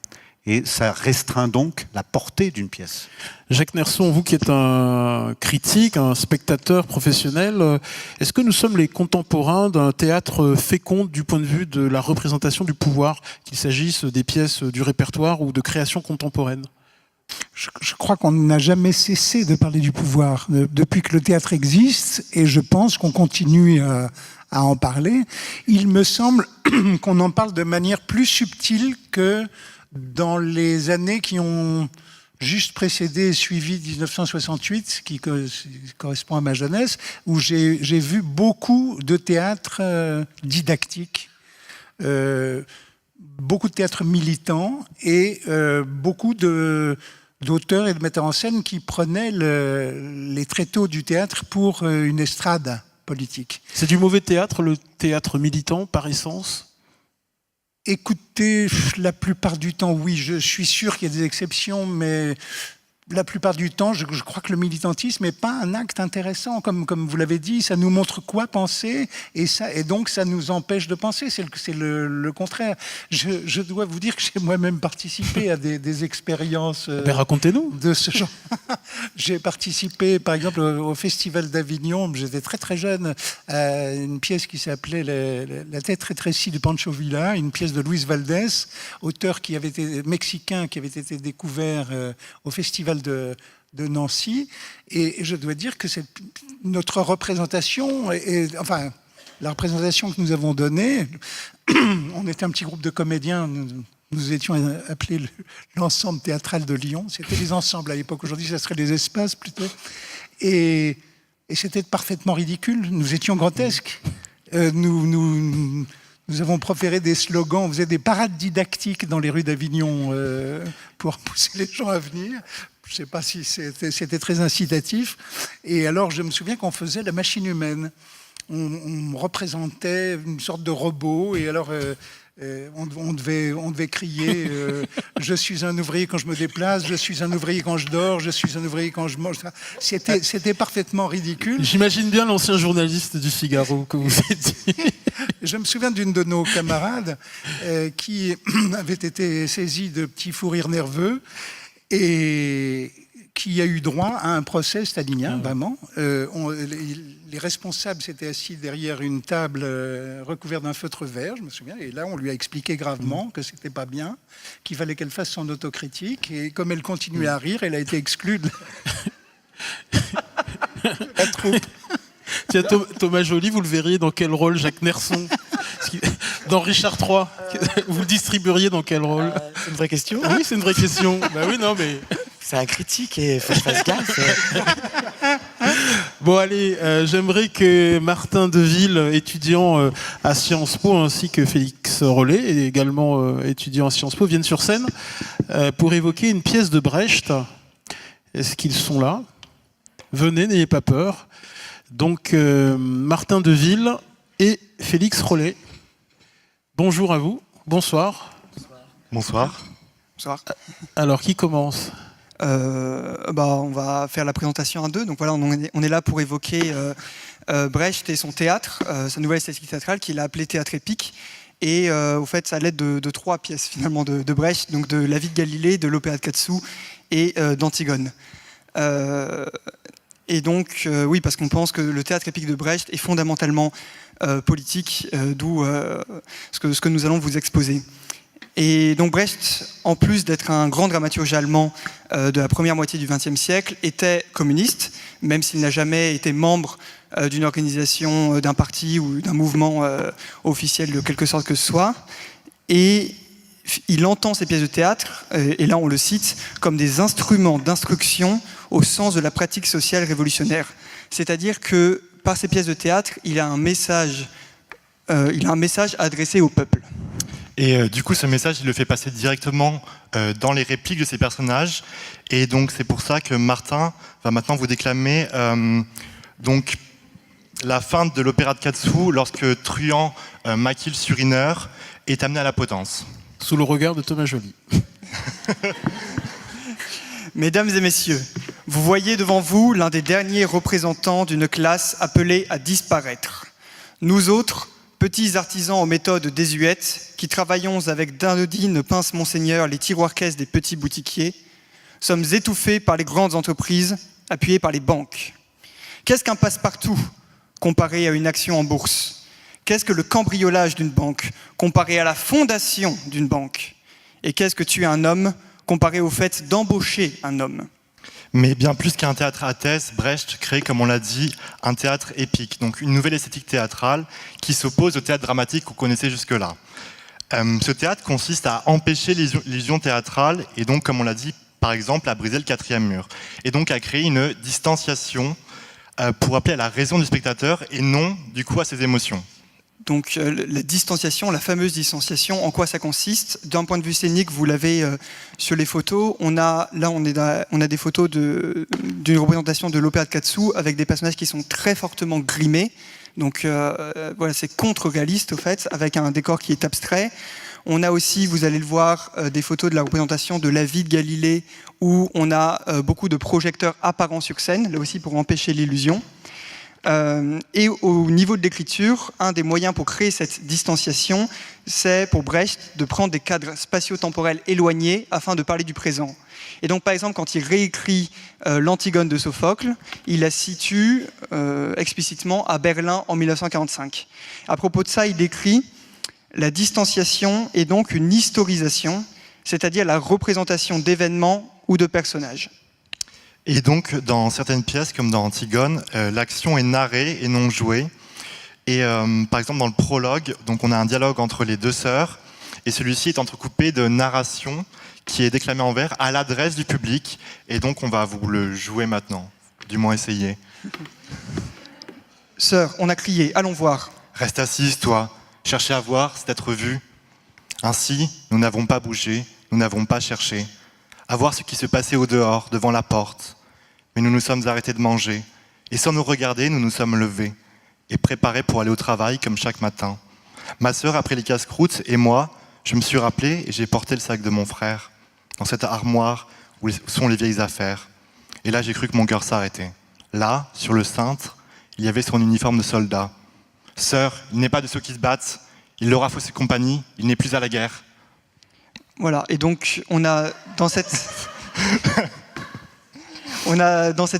Et ça restreint donc la portée d'une pièce. Jacques Nerson, vous qui êtes un critique, un spectateur professionnel, est-ce que nous sommes les contemporains d'un théâtre fécond du point de vue de la représentation du pouvoir, qu'il s'agisse des pièces du répertoire ou de créations contemporaines ? Je crois qu'on n'a jamais cessé de parler du pouvoir depuis que le théâtre existe, et je pense qu'on continue à en parler. Il me semble qu'on en parle de manière plus subtile que dans les années qui ont juste précédé et suivi 1968, qui correspond à ma jeunesse, où j'ai vu beaucoup de théâtre didactique, beaucoup de théâtre militant et beaucoup d'auteurs et de metteurs en scène qui prenaient les tréteaux du théâtre pour une estrade politique. C'est du mauvais théâtre, le théâtre militant, par essence ? Écoutez, la plupart du temps, oui. Je suis sûr qu'il y a des exceptions, mais la plupart du temps, je crois que le militantisme n'est pas un acte intéressant. Comme vous l'avez dit, ça nous montre quoi penser, et donc ça nous empêche de penser. C'est le contraire. Je dois vous dire que j'ai moi-même participé à des expériences racontez-nous. De ce genre. J'ai participé, par exemple, au Festival d'Avignon, j'étais très très jeune, à une pièce qui s'appelait La tête rétrécie de Pancho Villa, une pièce de Luis Valdés, auteur mexicain qui avait été découvert au Festival de Nancy. Et je dois dire que notre représentation, enfin, la représentation que nous avons donnée, on était un petit groupe de comédiens, nous étions appelés l'ensemble théâtral de Lyon. C'était les ensembles à l'époque. Aujourd'hui, ça serait les espaces plutôt. Et c'était parfaitement ridicule. Nous étions grotesques. Nous avons proféré des slogans, on faisait des parades didactiques dans les rues d'Avignon pour pousser les gens à venir. Je ne sais pas si c'était très incitatif. Et alors, je me souviens qu'on faisait la machine humaine. On représentait une sorte de robot, et alors on devait crier je suis un ouvrier quand je me déplace, je suis un ouvrier quand je dors, je suis un ouvrier quand je mange. C'était parfaitement ridicule. J'imagine bien l'ancien journaliste du Figaro que vous étiez. Je me souviens d'une de nos camarades qui avait été saisie de petits fous rires nerveux et qui a eu droit à un procès stalinien, vraiment. Les responsables s'étaient assis derrière une table recouverte d'un feutre vert, je me souviens, et là on lui a expliqué gravement que c'était pas bien, qu'il fallait qu'elle fasse son autocritique, et comme elle continuait à rire, elle a été exclue de la troupe. Tiens, Thomas Joly, vous le verriez dans quel rôle, Jacques Nerson? Dans Richard III, vous le distribueriez dans quel rôle? C'est une vraie question. Oui, c'est une vraie question. Bah oui, non, mais... C'est un critique et faut que je fasse gaffe. Bon, allez, j'aimerais que Martin Deville, étudiant à Sciences Po, ainsi que Félix Rollet, et également étudiant à Sciences Po, viennent sur scène pour évoquer une pièce de Brecht. Est-ce qu'ils sont là? Venez, n'ayez pas peur. Donc, Martin Deville et Félix Rollet. Bonjour à vous. Bonsoir. Bonsoir. Bonsoir. Alors, qui commence? On va faire la présentation à deux. Donc voilà, on est là pour évoquer Brecht et son théâtre, sa nouvelle esthétique théâtrale qu'il a appelée théâtre épique. Et au fait, ça l'aide de trois pièces finalement de Brecht, donc de La vie de Galilée, de l'Opéra de Katsu et d'Antigone. Et donc, oui, parce qu'on pense que le théâtre épique de Brecht est fondamentalement politique, d'où ce que nous allons vous exposer. Et donc Brecht, en plus d'être un grand dramaturge allemand de la première moitié du XXe siècle, était communiste, même s'il n'a jamais été membre d'une organisation, d'un parti ou d'un mouvement officiel de quelque sorte que ce soit. Et il entend ces pièces de théâtre, et là on le cite, comme des instruments d'instruction au sens de la pratique sociale révolutionnaire. C'est-à-dire que par ces pièces de théâtre, il a un message adressé au peuple. Et du coup, ce message, il le fait passer directement dans les répliques de ces personnages. Et donc, c'est pour ça que Martin va maintenant vous déclamer donc, la fin de l'opéra de Katsu lorsque Truand maquille Suriner est amené à la potence. Sous le regard de Thomas Joly. Mesdames et messieurs, vous voyez devant vous l'un des derniers représentants d'une classe appelée à disparaître. Nous autres, petits artisans aux méthodes désuètes, qui travaillons avec d'anodines pinces Monseigneur les tiroirs-caisses des petits boutiquiers, sommes étouffés par les grandes entreprises, appuyés par les banques. Qu'est-ce qu'un passe-partout comparé à une action en bourse? Qu'est-ce que le cambriolage d'une banque comparé à la fondation d'une banque? Et qu'est-ce que tuer un homme comparé au fait d'embaucher un homme? Mais bien plus qu'un théâtre à thèse, Brecht crée, comme on l'a dit, un théâtre épique, donc une nouvelle esthétique théâtrale qui s'oppose au théâtre dramatique qu'on connaissait jusque-là. Ce théâtre consiste à empêcher l'illusion théâtrale et donc, comme on l'a dit, par exemple, à briser le quatrième mur. Et donc à créer une distanciation pour appeler à la raison du spectateur et non, du coup, à ses émotions. Donc la distanciation, la fameuse distanciation, en quoi ça consiste? D'un point de vue scénique, vous l'avez sur les photos. On a des photos d'une représentation de l'opéra de Katsu avec des personnages qui sont très fortement grimés. Donc voilà, c'est contre-réaliste au fait, avec un décor qui est abstrait. On a aussi, vous allez le voir, des photos de la représentation de La vie de Galilée où on a beaucoup de projecteurs apparents sur scène, là aussi pour empêcher l'illusion. Et au niveau de l'écriture, un des moyens pour créer cette distanciation, c'est pour Brecht de prendre des cadres spatio-temporels éloignés afin de parler du présent. Et donc par exemple, quand il réécrit l'Antigone de Sophocle, il la situe explicitement à Berlin en 1945. À propos de ça, il écrit « La distanciation est donc une historisation, c'est-à-dire la représentation d'événements ou de personnages ». Et donc, dans certaines pièces, comme dans Antigone, l'action est narrée et non jouée. Et par exemple, dans le prologue, donc on a un dialogue entre les deux sœurs. et celui-ci est entrecoupé de narration qui est déclamée en vers à l'adresse du public, et donc on va vous le jouer maintenant, du moins essayer. Sœur, on a crié, allons voir. Reste assise, toi, chercher à voir, c'est être vu. Ainsi, nous n'avons pas bougé, nous n'avons pas cherché à voir ce qui se passait au dehors, devant la porte. Mais nous nous sommes arrêtés de manger, et sans nous regarder, nous nous sommes levés, et préparés pour aller au travail comme chaque matin. Ma sœur a pris les casse-croûtes, et moi, je me suis rappelé et j'ai porté le sac de mon frère dans cette armoire où sont les vieilles affaires. Et là, j'ai cru que mon cœur s'arrêtait. Là, sur le cintre, il y avait son uniforme de soldat. Sœur, il n'est pas de ceux qui se battent, il leur a faussé compagnie, il n'est plus à la guerre. Voilà, et donc on a dans cette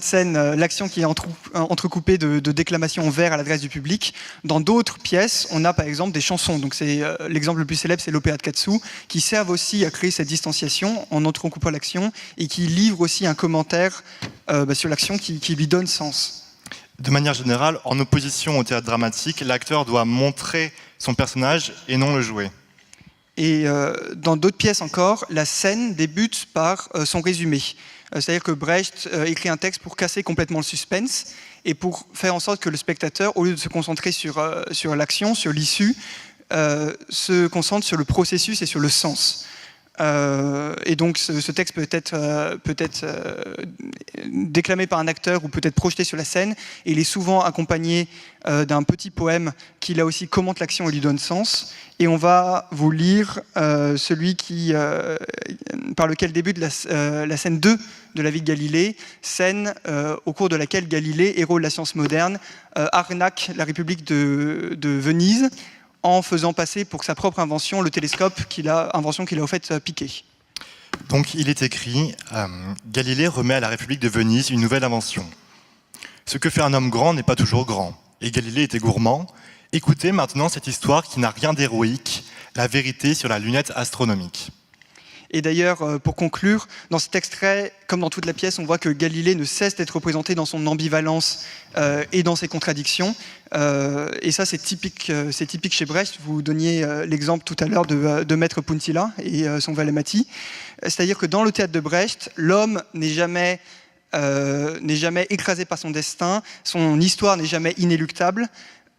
scène l'action qui est entrecoupée de déclamations en vers à l'adresse du public. Dans d'autres pièces, on a par exemple des chansons. Donc c'est l'exemple le plus célèbre, c'est l'opéra de Katsu, qui servent aussi à créer cette distanciation en entrecoupant l'action et qui livre aussi un commentaire sur l'action qui lui donne sens. De manière générale, en opposition au théâtre dramatique, l'acteur doit montrer son personnage et non le jouer. Et dans d'autres pièces encore, la scène débute par son résumé. C'est-à-dire que Brecht écrit un texte pour casser complètement le suspense et pour faire en sorte que le spectateur, au lieu de se concentrer sur l'action, sur l'issue, se concentre sur le processus et sur le sens. Et donc ce texte peut être déclamé par un acteur ou peut être projeté sur la scène, et il est souvent accompagné d'un petit poème qui là aussi commente l'action et lui donne sens. Et on va vous lire celui par lequel débute la scène 2 de la vie de Galilée, scène au cours de laquelle Galilée, héros de la science moderne, arnaque la République de Venise en faisant passer pour sa propre invention le télescope invention qu'il a au fait piqué. Donc il est écrit, Galilée remet à la République de Venise une nouvelle invention. Ce que fait un homme grand n'est pas toujours grand, et Galilée était gourmand. Écoutez maintenant cette histoire qui n'a rien d'héroïque, la vérité sur la lunette astronomique. Et d'ailleurs, pour conclure, dans cet extrait, comme dans toute la pièce, on voit que Galilée ne cesse d'être représenté dans son ambivalence et dans ses contradictions. Et ça, c'est typique chez Brecht. Vous donniez l'exemple tout à l'heure de Maître Puntilla et son Valemati. C'est-à-dire que dans le théâtre de Brecht, l'homme n'est jamais écrasé par son destin, son histoire n'est jamais inéluctable.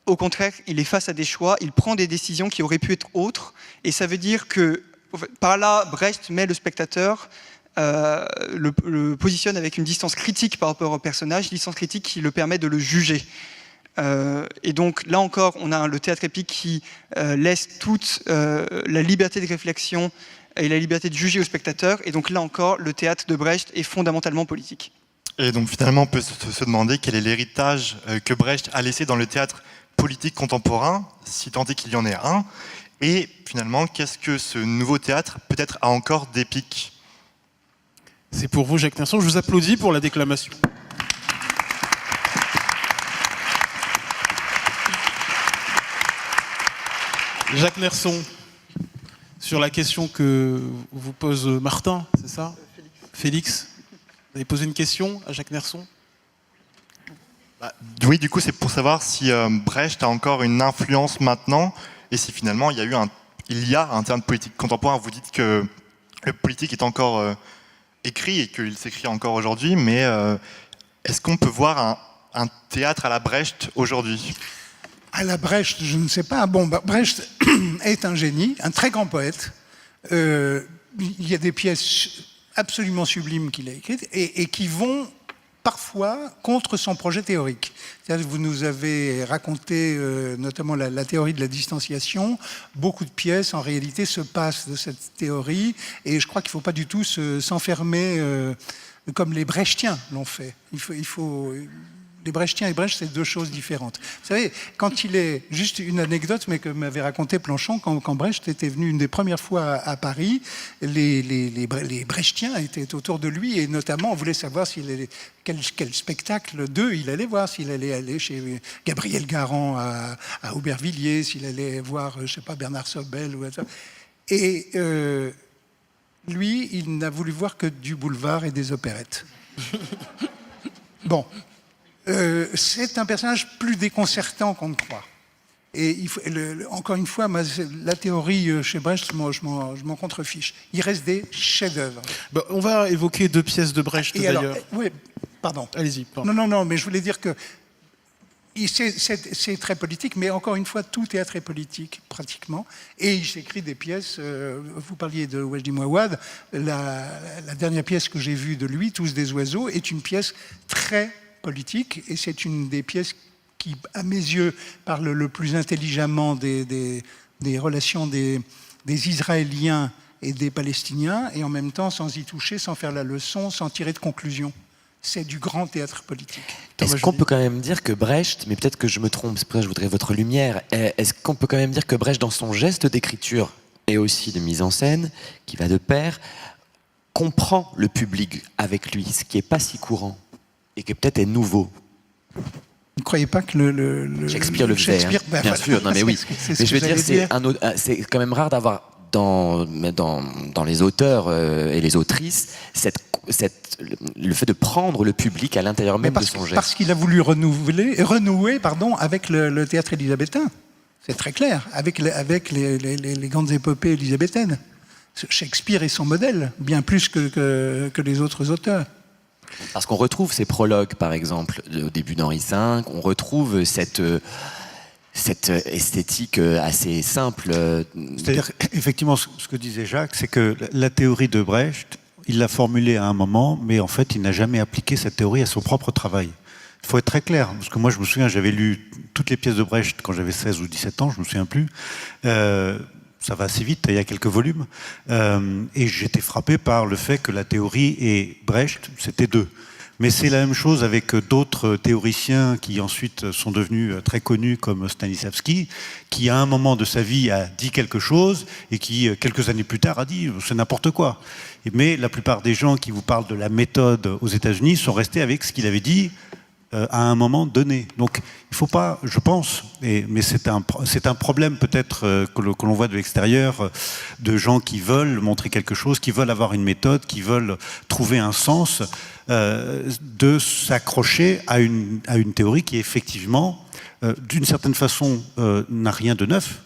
Au contraire, il est face à des choix, il prend des décisions qui auraient pu être autres. Et ça veut dire que par là, Brecht met le spectateur, le positionne avec une distance critique par rapport au personnage, distance critique qui le permet de le juger. Et donc là encore, on a le théâtre épique qui laisse toute la liberté de réflexion et la liberté de juger au spectateur. Et donc là encore, le théâtre de Brecht est fondamentalement politique. Et donc finalement, on peut se demander quel est l'héritage que Brecht a laissé dans le théâtre politique contemporain, si tant est qu'il y en ait un. Et finalement, qu'est-ce que ce nouveau théâtre peut-être a encore d'épique ? C'est pour vous, Jacques Nerson. Je vous applaudis pour la déclamation. Jacques Nerson, sur la question que vous pose Martin, c'est ça ? Félix. Vous avez posé une question à Jacques Nerson ? Oui, du coup, c'est pour savoir si Brecht a encore une influence maintenant, et si finalement il y a un théâtre politique contemporain. Vous dites que le politique est encore écrit et qu'il s'écrit encore aujourd'hui, mais est-ce qu'on peut voir un théâtre à la Brecht aujourd'hui ? À la Brecht, je ne sais pas. Bon, Brecht est un génie, un très grand poète. Il y a des pièces absolument sublimes qu'il a écrites et qui vont parfois contre son projet théorique. Vous nous avez raconté notamment la théorie de la distanciation. Beaucoup de pièces, en réalité, se passent de cette théorie. Et je crois qu'il ne faut pas du tout s'enfermer comme les Brechtiens l'ont fait. Les Brechtiens et Brecht, c'est deux choses différentes. Vous savez, quand il est... Juste une anecdote, mais que m'avait raconté Planchon, quand Brecht était venu une des premières fois à Paris, les Brechtiens étaient autour de lui, et notamment, on voulait savoir quel spectacle d'eux il allait voir, s'il allait aller chez Gabriel Garand à Aubervilliers, s'il allait voir, je ne sais pas, Bernard Sobel, ou ça. Et lui, il n'a voulu voir que du boulevard et des opérettes. Bon. C'est un personnage plus déconcertant qu'on ne croit. Et encore une fois, la théorie chez Brecht, moi, je m'en contrefiche. Il reste des chefs-d'œuvre. Bah, on va évoquer 2 pièces de Brecht d'ailleurs. Oui, pardon. Allez-y. Non, mais je voulais dire que c'est très politique, mais encore une fois, tout théâtre est politique, pratiquement. Et il s'écrit des pièces, vous parliez de Wajdi Mouawad, la dernière pièce que j'ai vue de lui, Tous des oiseaux, est une pièce très politique, et c'est une des pièces qui, à mes yeux, parle le plus intelligemment des relations des Israéliens et des Palestiniens, et en même temps sans y toucher, sans faire la leçon, sans tirer de conclusion. C'est du grand théâtre politique. Est-ce qu'on peut quand même dire que Brecht, mais peut-être que je me trompe, c'est pour ça que je voudrais votre lumière, est-ce qu'on peut quand même dire que Brecht, dans son geste d'écriture et aussi de mise en scène, qui va de pair, comprend le public avec lui, ce qui n'est pas si courant et qui peut-être est nouveau? Vous ne croyez pas que Shakespeare le faisait, hein. Bien voilà. sûr, non mais oui. Mais je veux dire, c'est quand même rare d'avoir dans les auteurs et les autrices le fait de prendre le public à l'intérieur même de son geste. Parce qu'il a voulu renouer avec le théâtre élisabétain. C'est très clair, avec les grandes épopées élisabéthaines. Shakespeare est son modèle, bien plus que les autres auteurs. Parce qu'on retrouve ces prologues, par exemple, au début d'Henri V, on retrouve cette esthétique assez simple. C'est-à-dire, effectivement, ce que disait Jacques, c'est que la théorie de Brecht, il l'a formulée à un moment, mais en fait, il n'a jamais appliqué cette théorie à son propre travail. Il faut être très clair, parce que moi, je me souviens, j'avais lu toutes les pièces de Brecht quand j'avais 16 ou 17 ans, je me souviens plus. Ça va assez vite, il y a quelques volumes. Et j'étais frappé par le fait que la théorie et Brecht, c'était 2. Mais c'est la même chose avec d'autres théoriciens qui ensuite sont devenus très connus comme Stanislavski, qui à un moment de sa vie a dit quelque chose et qui quelques années plus tard a dit c'est n'importe quoi. Mais la plupart des gens qui vous parlent de la méthode aux États-Unis sont restés avec ce qu'il avait dit à un moment donné. Donc il ne faut pas, je pense, mais c'est un problème peut-être que l'on voit de l'extérieur, de gens qui veulent montrer quelque chose, qui veulent avoir une méthode, qui veulent trouver un sens, de s'accrocher à une théorie qui effectivement, d'une certaine façon, n'a rien de neuf,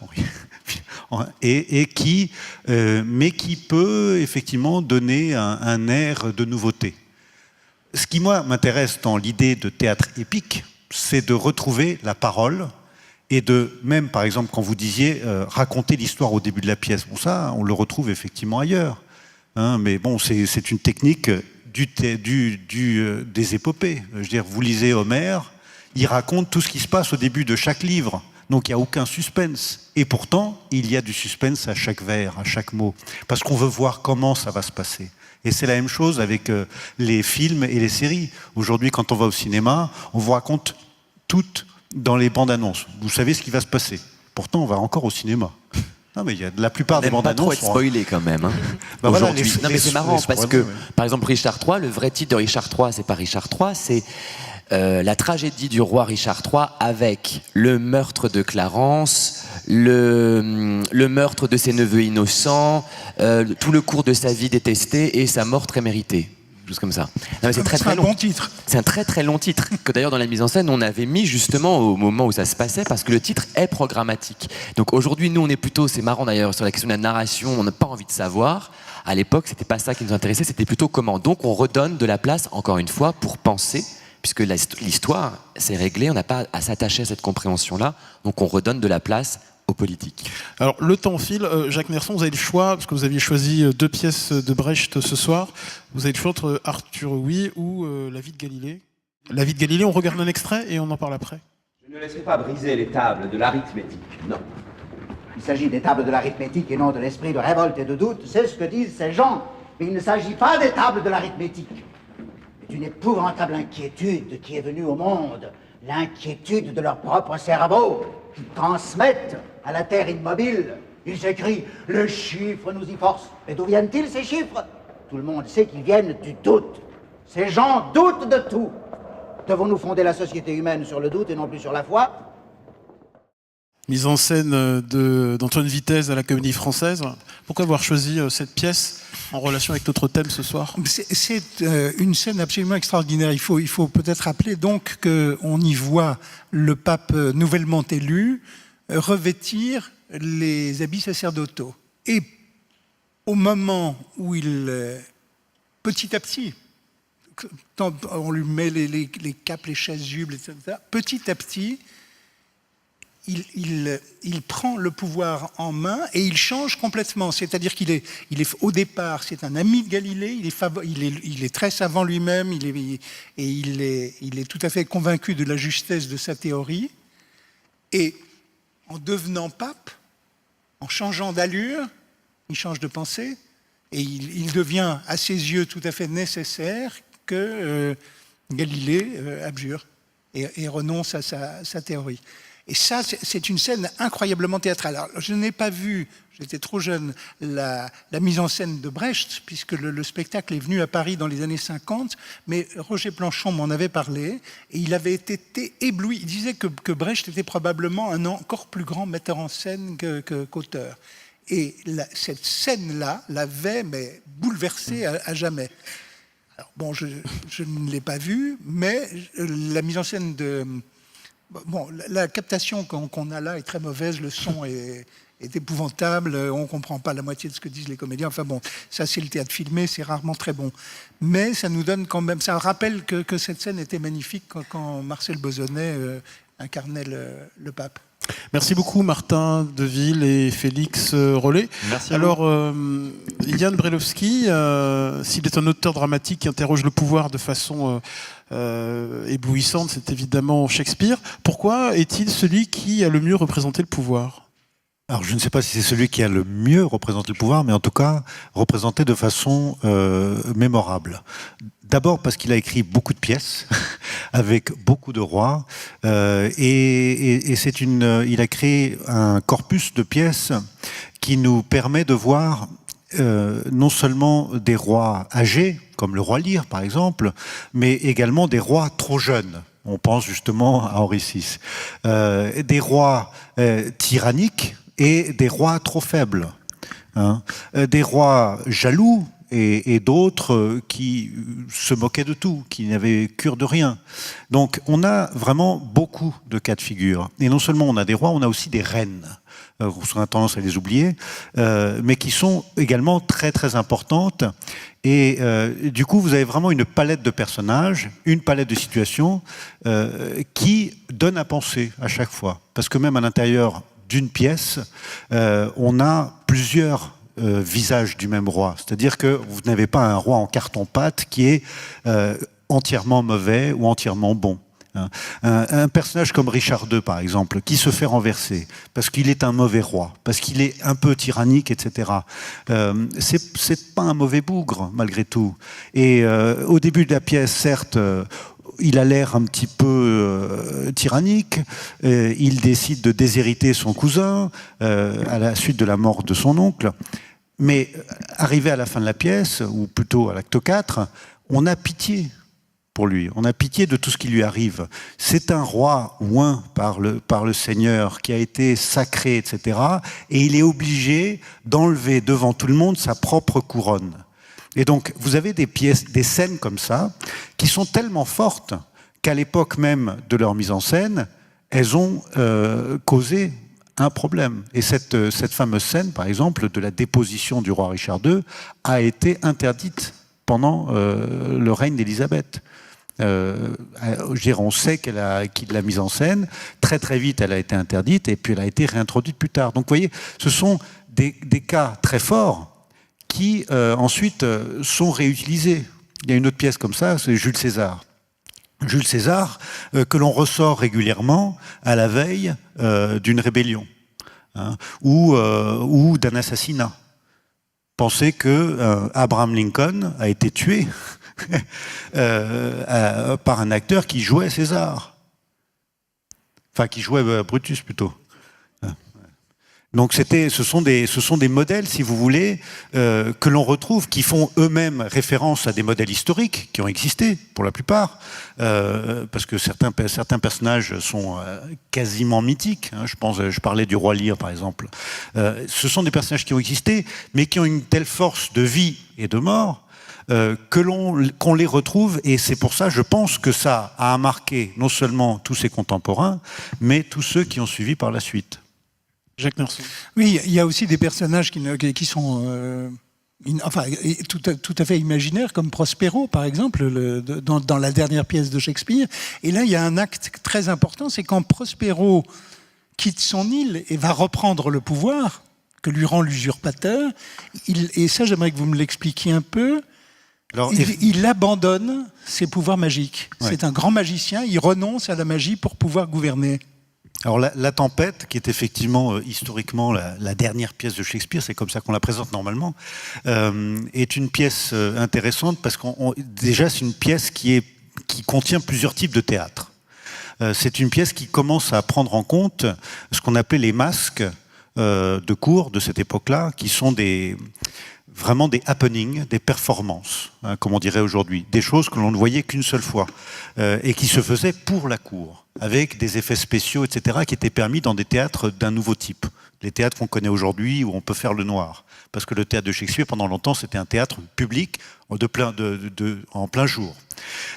mais qui peut effectivement donner un air de nouveauté. Ce qui, moi, m'intéresse dans l'idée de théâtre épique, c'est de retrouver la parole et de, même par exemple, quand vous disiez raconter l'histoire au début de la pièce. Bon, ça, on le retrouve effectivement ailleurs. Hein, mais bon, c'est une technique des épopées. Je veux dire, vous lisez Homère, il raconte tout ce qui se passe au début de chaque livre. Donc il n'y a aucun suspense. Et pourtant, il y a du suspense à chaque vers, à chaque mot. Parce qu'on veut voir comment ça va se passer. Et c'est la même chose avec les films et les séries. Aujourd'hui, quand on va au cinéma, on vous raconte tout dans les bandes annonces. Vous savez ce qui va se passer. Pourtant, on va encore au cinéma. Non, mais il y a la plupart des bandes annonces. Pas trop être spoilé quand même. Hein, aujourd'hui. Voilà, non, mais c'est marrant parce que, par exemple, Richard III, le vrai titre de Richard III, c'est pas Richard III, c'est la tragédie du roi Richard III avec le meurtre de Clarence, le meurtre de ses neveux innocents, tout le cours de sa vie détesté et sa mort très méritée. Juste comme ça. C'est très très long. Bon titre. C'est un très très long titre que d'ailleurs dans la mise en scène on avait mis justement au moment où ça se passait parce que le titre est programmatique. Donc aujourd'hui nous on est plutôt, c'est marrant d'ailleurs sur la question de la narration, on n'a pas envie de savoir. À l'époque c'était pas ça qui nous intéressait, c'était plutôt comment. Donc on redonne de la place encore une fois pour penser. Puisque l'histoire, c'est réglé, on n'a pas à s'attacher à cette compréhension-là, donc on redonne de la place aux politiques. Alors, le temps file. Jacques Nerson, vous avez le choix, parce que vous aviez choisi 2 pièces de Brecht ce soir. Vous avez le choix entre Arthur Oui ou La vie de Galilée. La vie de Galilée, on regarde un extrait et on en parle après. Je ne laisserai pas briser les tables de l'arithmétique, non. Il s'agit des tables de l'arithmétique et non de l'esprit de révolte et de doute, c'est ce que disent ces gens. Mais il ne s'agit pas des tables de l'arithmétique. Une épouvantable inquiétude qui est venue au monde, l'inquiétude de leur propre cerveau, qu'ils transmettent à la terre immobile. Ils s'écrient « Le chiffre nous y force ». Et d'où viennent-ils ces chiffres? Tout le monde sait qu'ils viennent du doute. Ces gens doutent de tout. Devons-nous fonder la société humaine sur le doute et non plus sur la foi? Mise en scène d'Antoine Vitesse à la Comédie Française. Pourquoi avoir choisi cette pièce en relation avec notre thème ce soir? C'est une scène absolument extraordinaire. Il faut peut-être rappeler donc qu'on y voit le pape nouvellement élu revêtir les habits sacerdotaux. Et au moment où petit à petit, on lui met les capes, les chasubles, etc., petit à petit, il prend le pouvoir en main et il change complètement. C'est-à-dire qu'il est au départ, c'est un ami de Galilée, il est très savant lui-même, il est tout à fait convaincu de la justesse de sa théorie. Et en devenant pape, en changeant d'allure, il change de pensée et il devient à ses yeux tout à fait nécessaire que Galilée abjure et renonce à sa théorie. Et ça, c'est une scène incroyablement théâtrale. Alors, je n'ai pas vu, j'étais trop jeune, la mise en scène de Brecht, puisque le spectacle est venu à Paris dans les années 50, mais Roger Planchon m'en avait parlé, et il avait été ébloui. Il disait que Brecht était probablement un encore plus grand metteur en scène qu'auteur. Et cette scène-là l'avait bouleversé à jamais. Alors, bon, je ne l'ai pas vue, mais la mise en scène de... Bon, la captation qu'on a là est très mauvaise, le son est épouvantable, on ne comprend pas la moitié de ce que disent les comédiens. Enfin bon, ça c'est le théâtre filmé, c'est rarement très bon. Mais ça nous donne quand même, ça rappelle que cette scène était magnifique quand Marcel Bozonnet incarnait le pape. Merci beaucoup Martin Deville et Félix Rollet. Merci. Alors, Yann Brailovsky, s'il est un auteur dramatique qui interroge le pouvoir de façon éblouissante, c'est évidemment Shakespeare. Pourquoi est-il celui qui a le mieux représenté le pouvoir ? Alors, je ne sais pas si c'est celui qui a le mieux représenté le pouvoir, mais en tout cas, représenté de façon mémorable. D'abord parce qu'il a écrit beaucoup de pièces, avec beaucoup de rois, et il a créé un corpus de pièces qui nous permet de voir non seulement des rois âgés, comme le roi Lear par exemple, mais également des rois trop jeunes. On pense justement à Henri VI. Des rois tyranniques, et des rois trop faibles, hein. Des rois jaloux et d'autres qui se moquaient de tout, qui n'avaient cure de rien. Donc on a vraiment beaucoup de cas de figure. Et non seulement on a des rois, on a aussi des reines. On a tendance à les oublier, mais qui sont également très très importantes. Et du coup, vous avez vraiment une palette de personnages, une palette de situations qui donne à penser à chaque fois. Parce que même à l'intérieur d'une pièce, on a plusieurs visages du même roi. C'est-à-dire que vous n'avez pas un roi en carton-pâte qui est entièrement mauvais ou entièrement bon. Un personnage comme Richard II, par exemple, qui se fait renverser parce qu'il est un mauvais roi, parce qu'il est un peu tyrannique, etc. C'est pas un mauvais bougre, malgré tout. Et au début de la pièce, certes, il a l'air un petit peu tyrannique. Il décide de déshériter son cousin à la suite de la mort de son oncle. Mais arrivé à la fin de la pièce, ou plutôt à l'acte 4, on a pitié pour lui. On a pitié de tout ce qui lui arrive. C'est un roi oint par le Seigneur qui a été sacré, etc. Et il est obligé d'enlever devant tout le monde sa propre couronne. Et donc, vous avez des scènes comme ça qui sont tellement fortes qu'à l'époque même de leur mise en scène, elles ont causé un problème. Et cette fameuse scène, par exemple, de la déposition du roi Richard II, a été interdite pendant le règne d'Élisabeth. On sait qu'il l'a mise en scène, très très vite elle a été interdite et puis elle a été réintroduite plus tard. Donc vous voyez, ce sont des cas très forts qui ensuite sont réutilisés. Il y a une autre pièce comme ça, c'est Jules César. Jules César, que l'on ressort régulièrement à la veille d'une rébellion, hein, ou d'un assassinat. Pensez que Abraham Lincoln a été tué par un acteur qui jouait César. Enfin, qui jouait Brutus plutôt. Donc ce sont des modèles, si vous voulez, que l'on retrouve, qui font eux-mêmes référence à des modèles historiques qui ont existé pour la plupart, parce que certains personnages sont quasiment mythiques. Hein, je parlais du roi Lear par exemple. Ce sont des personnages qui ont existé, mais qui ont une telle force de vie et de mort qu'on les retrouve, et c'est pour ça, je pense que ça a marqué non seulement tous ses contemporains, mais tous ceux qui ont suivi par la suite. Jacques Nerson. Oui, il y a aussi des personnages qui sont tout à fait imaginaires, comme Prospero, par exemple, dans la dernière pièce de Shakespeare. Et là, il y a un acte très important, c'est quand Prospero quitte son île et va reprendre le pouvoir que lui rend l'usurpateur. Et ça, j'aimerais que vous me l'expliquiez un peu. Alors, Il abandonne ses pouvoirs magiques. Ouais. C'est un grand magicien, il renonce à la magie pour pouvoir gouverner. Alors la Tempête, qui est effectivement historiquement la dernière pièce de Shakespeare, c'est comme ça qu'on la présente normalement, est une pièce intéressante parce déjà c'est une pièce qui contient plusieurs types de théâtre. C'est une pièce qui commence à prendre en compte ce qu'on appelait les masques de cour de cette époque-là, qui sont vraiment des happenings, des performances, hein, comme on dirait aujourd'hui, des choses que l'on ne voyait qu'une seule fois et qui se faisaient pour la cour, avec des effets spéciaux, etc., qui étaient permis dans des théâtres d'un nouveau type. Les théâtres qu'on connaît aujourd'hui, où on peut faire le noir. Parce que le théâtre de Shakespeare, pendant longtemps, c'était un théâtre public en plein jour.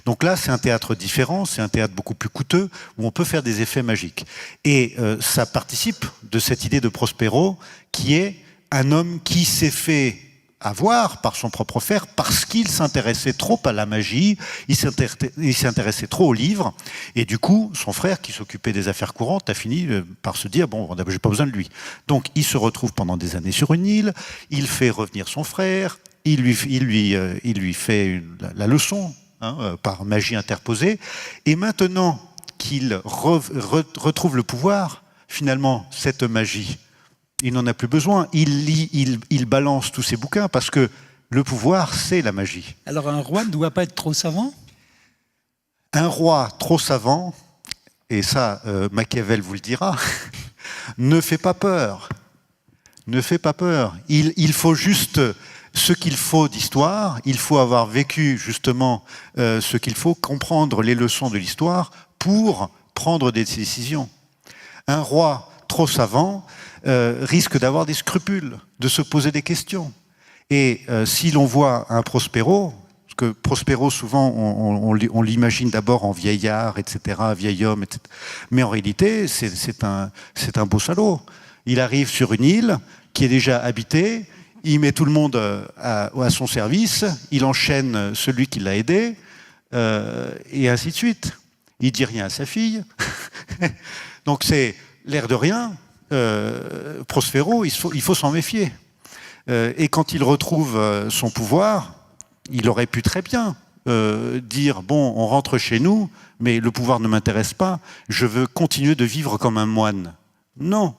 Donc là, c'est un théâtre différent, c'est un théâtre beaucoup plus coûteux, où on peut faire des effets magiques. Et ça participe de cette idée de Prospero, qui est un homme qui s'est fait avoir par son propre frère parce qu'il s'intéressait trop à la magie, il s'intéressait trop aux livres, et du coup, son frère, qui s'occupait des affaires courantes, a fini par se dire, bon, j'ai pas besoin de lui. Donc, il se retrouve pendant des années sur une île, il fait revenir son frère, il lui fait la leçon, hein, par magie interposée, et maintenant qu'il retrouve le pouvoir, finalement, cette magie, il n'en a plus besoin. Il balance tous ses bouquins parce que le pouvoir, c'est la magie. Alors un roi ne doit pas être trop savant ? Un roi trop savant, et ça, Machiavel vous le dira, ne fait pas peur. Ne fait pas peur. Il faut juste ce qu'il faut d'histoire, il faut avoir vécu justement ce qu'il faut, comprendre les leçons de l'histoire pour prendre des décisions. Un roi trop savant risque d'avoir des scrupules, de se poser des questions. Et si l'on voit un Prospero, parce que Prospero, souvent, on l'imagine d'abord en vieillard, etc., vieil homme, etc. Mais en réalité, c'est un beau salaud. Il arrive sur une île qui est déjà habitée, il met tout le monde à son service, il enchaîne celui qui l'a aidé, et ainsi de suite. Il dit rien à sa fille. Donc c'est l'air de rien. Prospero, il faut s'en méfier. Et quand il retrouve son pouvoir, il aurait pu très bien dire, bon, on rentre chez nous, mais le pouvoir ne m'intéresse pas, je veux continuer de vivre comme un moine. Non,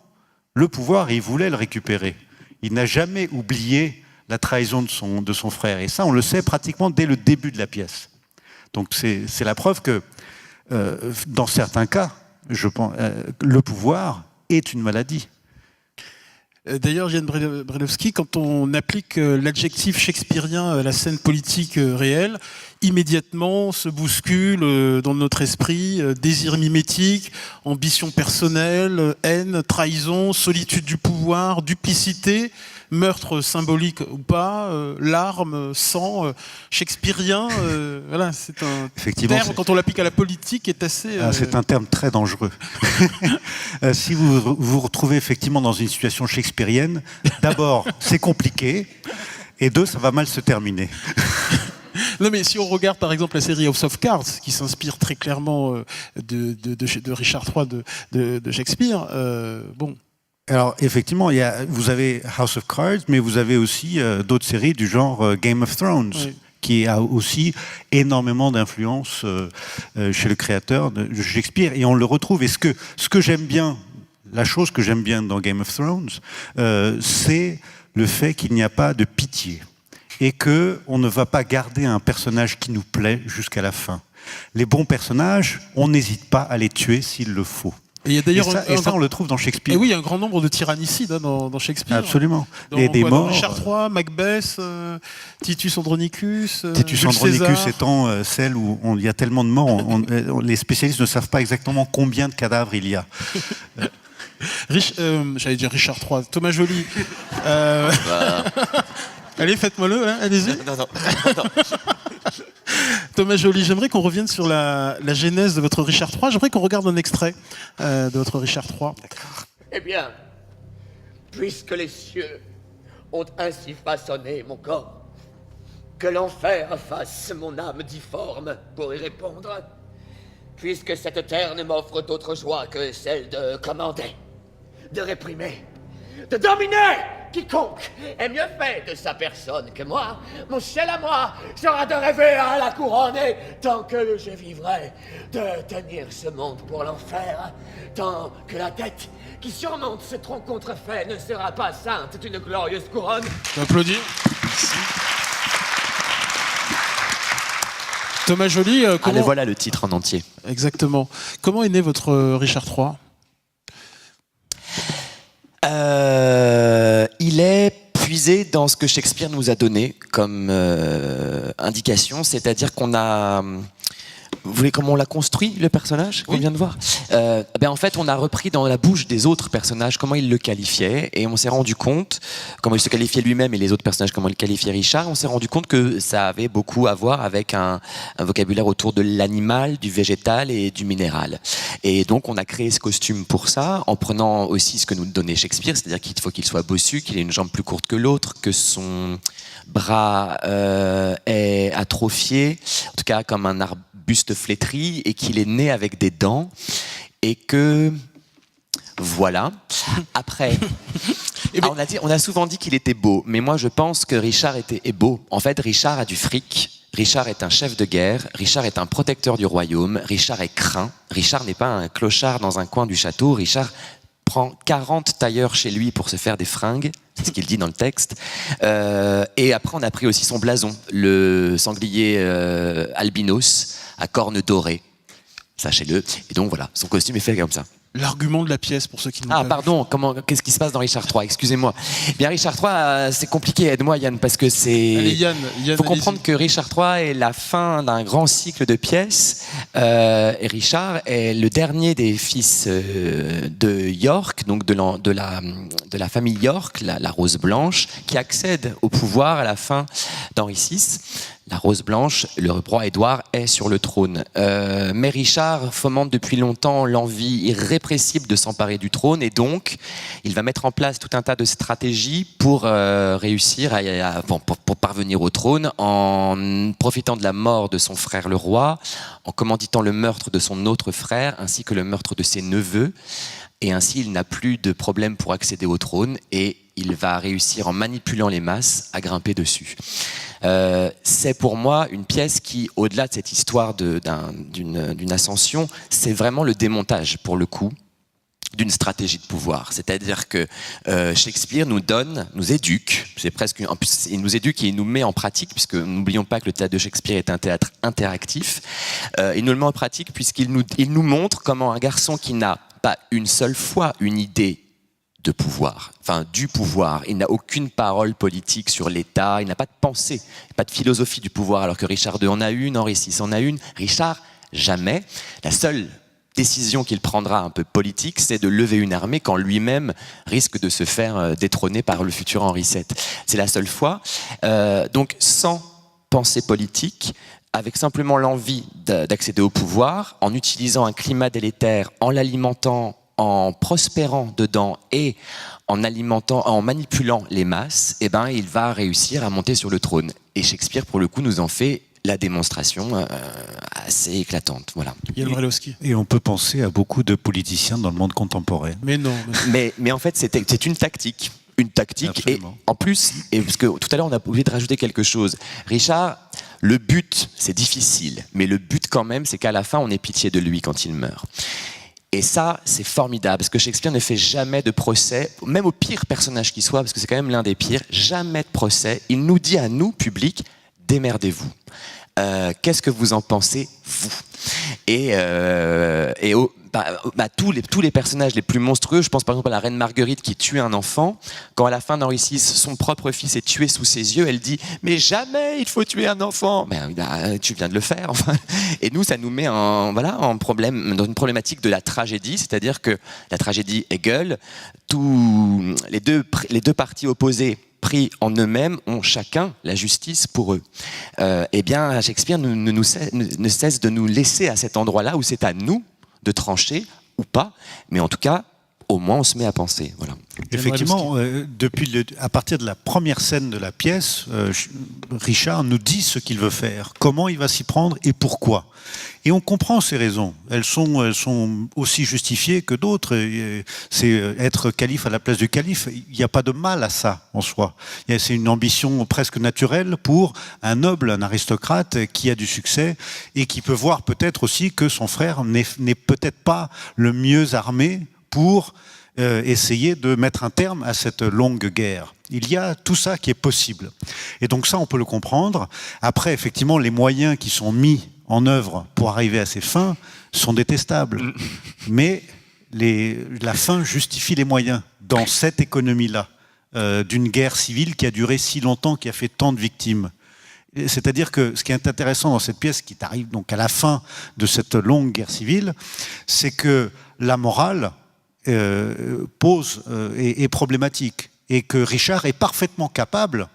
le pouvoir, il voulait le récupérer. Il n'a jamais oublié la trahison de son frère. Et ça, on le sait pratiquement dès le début de la pièce. Donc c'est la preuve que, dans certains cas, je pense, le pouvoir est une maladie. D'ailleurs, Yann Brailovsky, quand on applique l'adjectif shakespearien à la scène politique réelle, immédiatement se bouscule dans notre esprit désir mimétique, ambition personnelle, haine, trahison, solitude du pouvoir, duplicité, meurtre symbolique ou pas, larmes, sang, shakespearien. Voilà, c'est un terme, quand on l'applique à la politique, est assez... c'est un terme très dangereux. Si vous vous retrouvez effectivement dans une situation shakespearienne, d'abord, c'est compliqué, et deux, ça va mal se terminer. Non, mais si on regarde par exemple la série House of Cards, qui s'inspire très clairement de Richard III de Shakespeare, bon... Alors effectivement, vous avez House of Cards, mais vous avez aussi d'autres séries du genre Game of Thrones, oui, qui a aussi énormément d'influence chez le créateur de Shakespeare, et on le retrouve. Et ce que j'aime bien, la chose que j'aime bien dans Game of Thrones, c'est le fait qu'il n'y a pas de pitié et qu'on ne va pas garder un personnage qui nous plaît jusqu'à la fin. Les bons personnages, on n'hésite pas à les tuer s'il le faut. Et ça, on le trouve dans Shakespeare. Et oui, il y a un grand nombre de tyrannicides dans Shakespeare. Absolument. Des morts. Richard III, Macbeth, Titus Andronicus. Titus Andronicus étant celle où il y a tellement de morts, les spécialistes ne savent pas exactement combien de cadavres il y a. J'allais dire Richard III, Thomas Joly. Allez, faites-moi-le, hein, allez-y. Non. Thomas Joly, j'aimerais qu'on revienne sur la genèse de votre Richard III. J'aimerais qu'on regarde un extrait de votre Richard III. D'accord. Eh bien, puisque les cieux ont ainsi façonné mon corps, que l'enfer fasse mon âme difforme pour y répondre, puisque cette terre ne m'offre d'autre joie que celle de commander, de réprimer, de dominer quiconque est mieux fait de sa personne que moi. Mon ciel à moi sera de rêver à la couronne, et tant que je vivrai, de tenir ce monde pour l'enfer, tant que la tête qui surmonte ce tronc contrefait ne sera pas ceinte d'une glorieuse couronne. J'applaudis. Thomas Joly, comment... Allez, voilà le titre en entier. Exactement. Comment est né votre Richard III? Il est puisé dans ce que Shakespeare nous a donné comme indication, c'est-à-dire qu'on a... Vous voulez comment on l'a construit, le personnage qu'on vient de voir? En fait, on a repris dans la bouche des autres personnages comment il le qualifiait, et on s'est rendu compte, comment il se qualifiait lui-même et les autres personnages, comment il qualifiait Richard, on s'est rendu compte que ça avait beaucoup à voir avec un vocabulaire autour de l'animal, du végétal et du minéral. Et donc, on a créé ce costume pour ça, en prenant aussi ce que nous donnait Shakespeare, c'est-à-dire qu'il faut qu'il soit bossu, qu'il ait une jambe plus courte que l'autre, que son bras est atrophié, en tout cas comme un arbuste flétri, et qu'il est né avec des dents, et que voilà. Après, on a souvent dit qu'il était beau, mais moi je pense que Richard est beau. En fait, Richard a du fric. Richard est un chef de guerre, Richard est un protecteur du royaume, Richard est craint, Richard n'est pas un clochard dans un coin du château, Richard prend 40 tailleurs chez lui pour se faire des fringues, c'est ce qu'il dit dans le texte. Et après, on a pris aussi son blason, le sanglier albinos à cornes dorées, sachez-le. Et donc voilà, son costume est fait comme ça. L'argument de la pièce, pour ceux qui n'ont Ah, pas pardon, qu'est-ce qui se passe dans Richard III? Excusez-moi. Eh bien, Richard III, c'est compliqué, aide-moi Yann, parce que c'est... Allez, Yann, faut comprendre que Richard III est la fin d'un grand cycle de pièces, et Richard est le dernier des fils de York, donc de la famille York, la Rose Blanche, qui accède au pouvoir à la fin d'Henri VI. La Rose Blanche, le roi Édouard est sur le trône. Mais Richard fomente depuis longtemps l'envie irrépressible de s'emparer du trône, et donc il va mettre en place tout un tas de stratégies pour réussir pour parvenir au trône, en profitant de la mort de son frère le roi, en commanditant le meurtre de son autre frère, ainsi que le meurtre de ses neveux. Et ainsi, il n'a plus de problème pour accéder au trône, et il va réussir, en manipulant les masses, à grimper dessus. C'est pour moi une pièce qui, au-delà de cette histoire d'une ascension, c'est vraiment le démontage, pour le coup, d'une stratégie de pouvoir. C'est-à-dire que Shakespeare nous éduque, c'est presque, en plus, il nous éduque et il nous met en pratique, puisque n'oublions pas que le théâtre de Shakespeare est un théâtre interactif. Il nous le met en pratique puisqu'il nous montre comment un garçon qui n'a pas une seule fois une idée de pouvoir, enfin du pouvoir. Il n'a aucune parole politique sur l'État, il n'a pas de pensée, pas de philosophie du pouvoir, alors que Richard II en a une, Henri VI en a une. Richard, jamais. La seule décision qu'il prendra un peu politique, c'est de lever une armée quand lui-même risque de se faire détrôner par le futur Henri VII. C'est la seule fois. Donc sans pensée politique, avec simplement l'envie d'accéder au pouvoir, en utilisant un climat délétère, en l'alimentant, en prospérant dedans et en manipulant les masses, eh ben, il va réussir à monter sur le trône. Et Shakespeare, pour le coup, nous en fait la démonstration assez éclatante. Voilà. Yann Brailovsky. Et on peut penser à beaucoup de politiciens dans le monde contemporain. Mais non. Mais en fait, c'est une tactique. Une tactique. Absolument. Et en plus, parce que tout à l'heure, on a oublié de rajouter quelque chose. Richard, le but, c'est difficile, mais le but quand même, c'est qu'à la fin, on ait pitié de lui quand il meurt. Et ça, c'est formidable, parce que Shakespeare ne fait jamais de procès, même au pire personnage qui soit, parce que c'est quand même l'un des pires, jamais de procès. Il nous dit à nous, public, démerdez-vous. Qu'est-ce que vous en pensez, vous? Tous les personnages les plus monstrueux, je pense par exemple à la reine Marguerite qui tue un enfant, quand à la fin d'Henri VI, son propre fils est tué sous ses yeux, elle dit « Mais jamais il faut tuer un enfant !» Tu viens de le faire, enfin. Et nous, ça nous met dans une problématique de la tragédie, c'est-à-dire que la tragédie Hegel, les deux parties opposées pris en eux-mêmes ont chacun la justice pour eux. Eh bien, Shakespeare ne cesse de nous laisser à cet endroit-là où c'est à nous de trancher ou pas, mais en tout cas, au moins on se met à penser. Voilà. Effectivement, à partir de la première scène de la pièce, Richard nous dit ce qu'il veut faire, comment il va s'y prendre et pourquoi. Et on comprend ces raisons. Elles sont aussi justifiées que d'autres. C'est être calife à la place du calife. Il n'y a pas de mal à ça en soi. C'est une ambition presque naturelle pour un noble, un aristocrate qui a du succès et qui peut voir peut-être aussi que son frère n'est peut-être pas le mieux armé pour essayer de mettre un terme à cette longue guerre. Il y a tout ça qui est possible. Et donc ça, on peut le comprendre. Après, effectivement, les moyens qui sont mis en œuvre pour arriver à ces fins sont détestables. Mais la fin justifie les moyens dans cette économie-là, d'une guerre civile qui a duré si longtemps, qui a fait tant de victimes. C'est-à-dire que ce qui est intéressant dans cette pièce, qui arrive donc à la fin de cette longue guerre civile, c'est que la morale est problématique et que Richard est parfaitement capable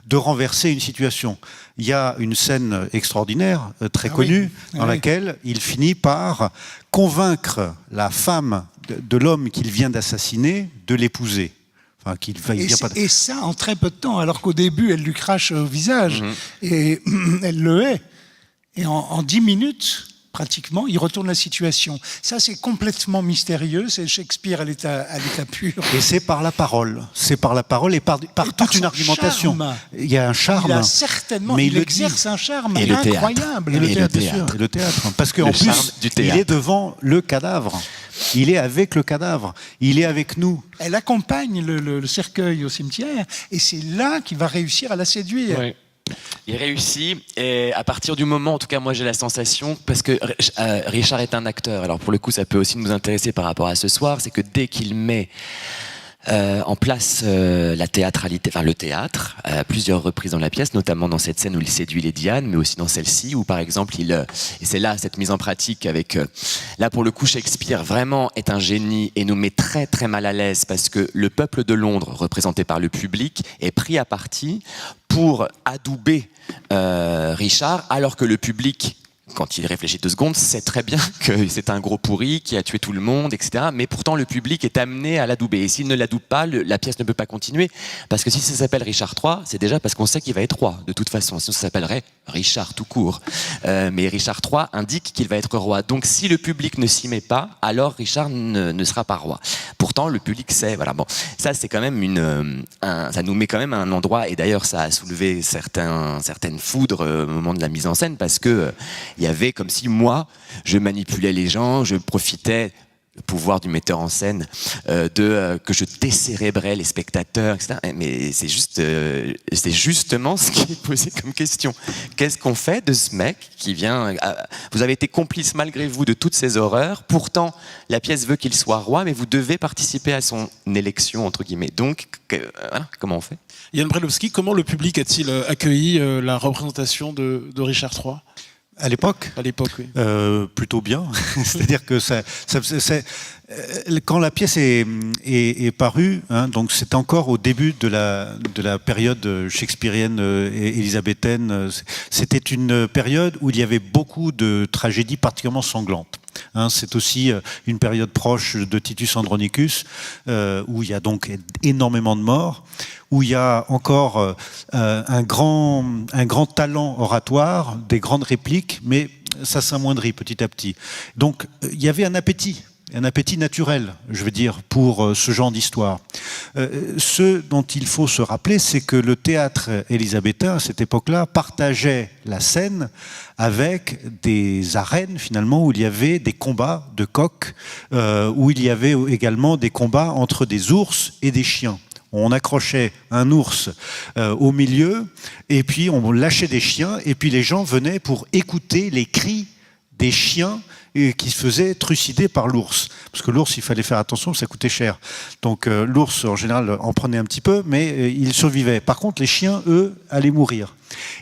de renverser une situation. Il y a une scène extraordinaire, très connue, dans laquelle il finit par convaincre la femme de l'homme qu'il vient d'assassiner de l'épouser. Enfin, et ça en très peu de temps, alors qu'au début elle lui crache au visage et elle le hait. Et en 10 minutes, pratiquement, il retourne la situation. Ça, c'est complètement mystérieux. C'est Shakespeare à l'état pur. Et c'est par la parole. C'est par la parole et par toute une argumentation. Charme. Il y a un charme. Il a certainement, mais il exerce un charme incroyable. Et le théâtre. Parce qu'en plus, il est devant le cadavre. Il est avec le cadavre. Il est avec nous. Elle accompagne le cercueil au cimetière et c'est là qu'il va réussir à la séduire. Oui. Il réussit, et à partir du moment, en tout cas moi j'ai la sensation, parce que Richard est un acteur, alors pour le coup ça peut aussi nous intéresser par rapport à ce soir, c'est que dès qu'il met en place la théâtralité, enfin le théâtre, à plusieurs reprises dans la pièce, notamment dans cette scène où il séduit les Diane, mais aussi dans celle-ci où par exemple et c'est là cette mise en pratique avec, là pour le coup Shakespeare vraiment est un génie et nous met très très mal à l'aise parce que le peuple de Londres, représenté par le public, est pris à partie pour adouber Richard, alors que le public, quand il réfléchit 2 secondes, sait très bien que c'est un gros pourri qui a tué tout le monde, etc. Mais pourtant, le public est amené à l'adouber. Et s'il ne l'adoube pas, la pièce ne peut pas continuer. Parce que si ça s'appelle Richard III, c'est déjà parce qu'on sait qu'il va être roi, de toute façon. Sinon, ça s'appellerait Richard tout court. Mais Richard III indique qu'il va être roi. Donc, si le public ne s'y met pas, alors Richard ne sera pas roi. Pourtant, le public sait. Voilà. Bon, ça, c'est quand même ça nous met quand même à un endroit. Et d'ailleurs, ça a soulevé certaines foudres au moment de la mise en scène, parce que il y avait comme si moi, je manipulais les gens, je profitais le pouvoir du metteur en scène que je décérébrais les spectateurs, etc. Mais c'est justement ce qui est posé comme question. Qu'est-ce qu'on fait de ce mec qui vient... vous avez été complice malgré vous de toutes ces horreurs, pourtant la pièce veut qu'il soit roi, mais vous devez participer à son élection, entre guillemets. Donc, voilà, comment on fait ? Yann Brailovsky, comment le public a-t-il accueilli la représentation de Richard III ? À l'époque, oui. Plutôt bien. C'est-à-dire que quand la pièce est parue, hein, donc c'est encore au début de la période shakespearienne et élisabéthaine. C'était une période où il y avait beaucoup de tragédies particulièrement sanglantes. Hein, c'est aussi une période proche de Titus Andronicus, où il y a donc énormément de morts, où il y a encore un grand talent oratoire, des grandes répliques, mais ça s'amoindrit petit à petit. Donc il y avait un appétit naturel, je veux dire, pour ce genre d'histoire. Ce dont il faut se rappeler, c'est que le théâtre élisabéthain, à cette époque-là, partageait la scène avec des arènes, finalement, où il y avait des combats de coqs, où il y avait également des combats entre des ours et des chiens. On accrochait un ours au milieu, et puis on lâchait des chiens, et puis les gens venaient pour écouter les cris des chiens qui se faisaient trucider par l'ours. Parce que l'ours, il fallait faire attention, ça coûtait cher. Donc l'ours, en général, en prenait un petit peu, mais il survivait. Par contre, les chiens, eux, allaient mourir.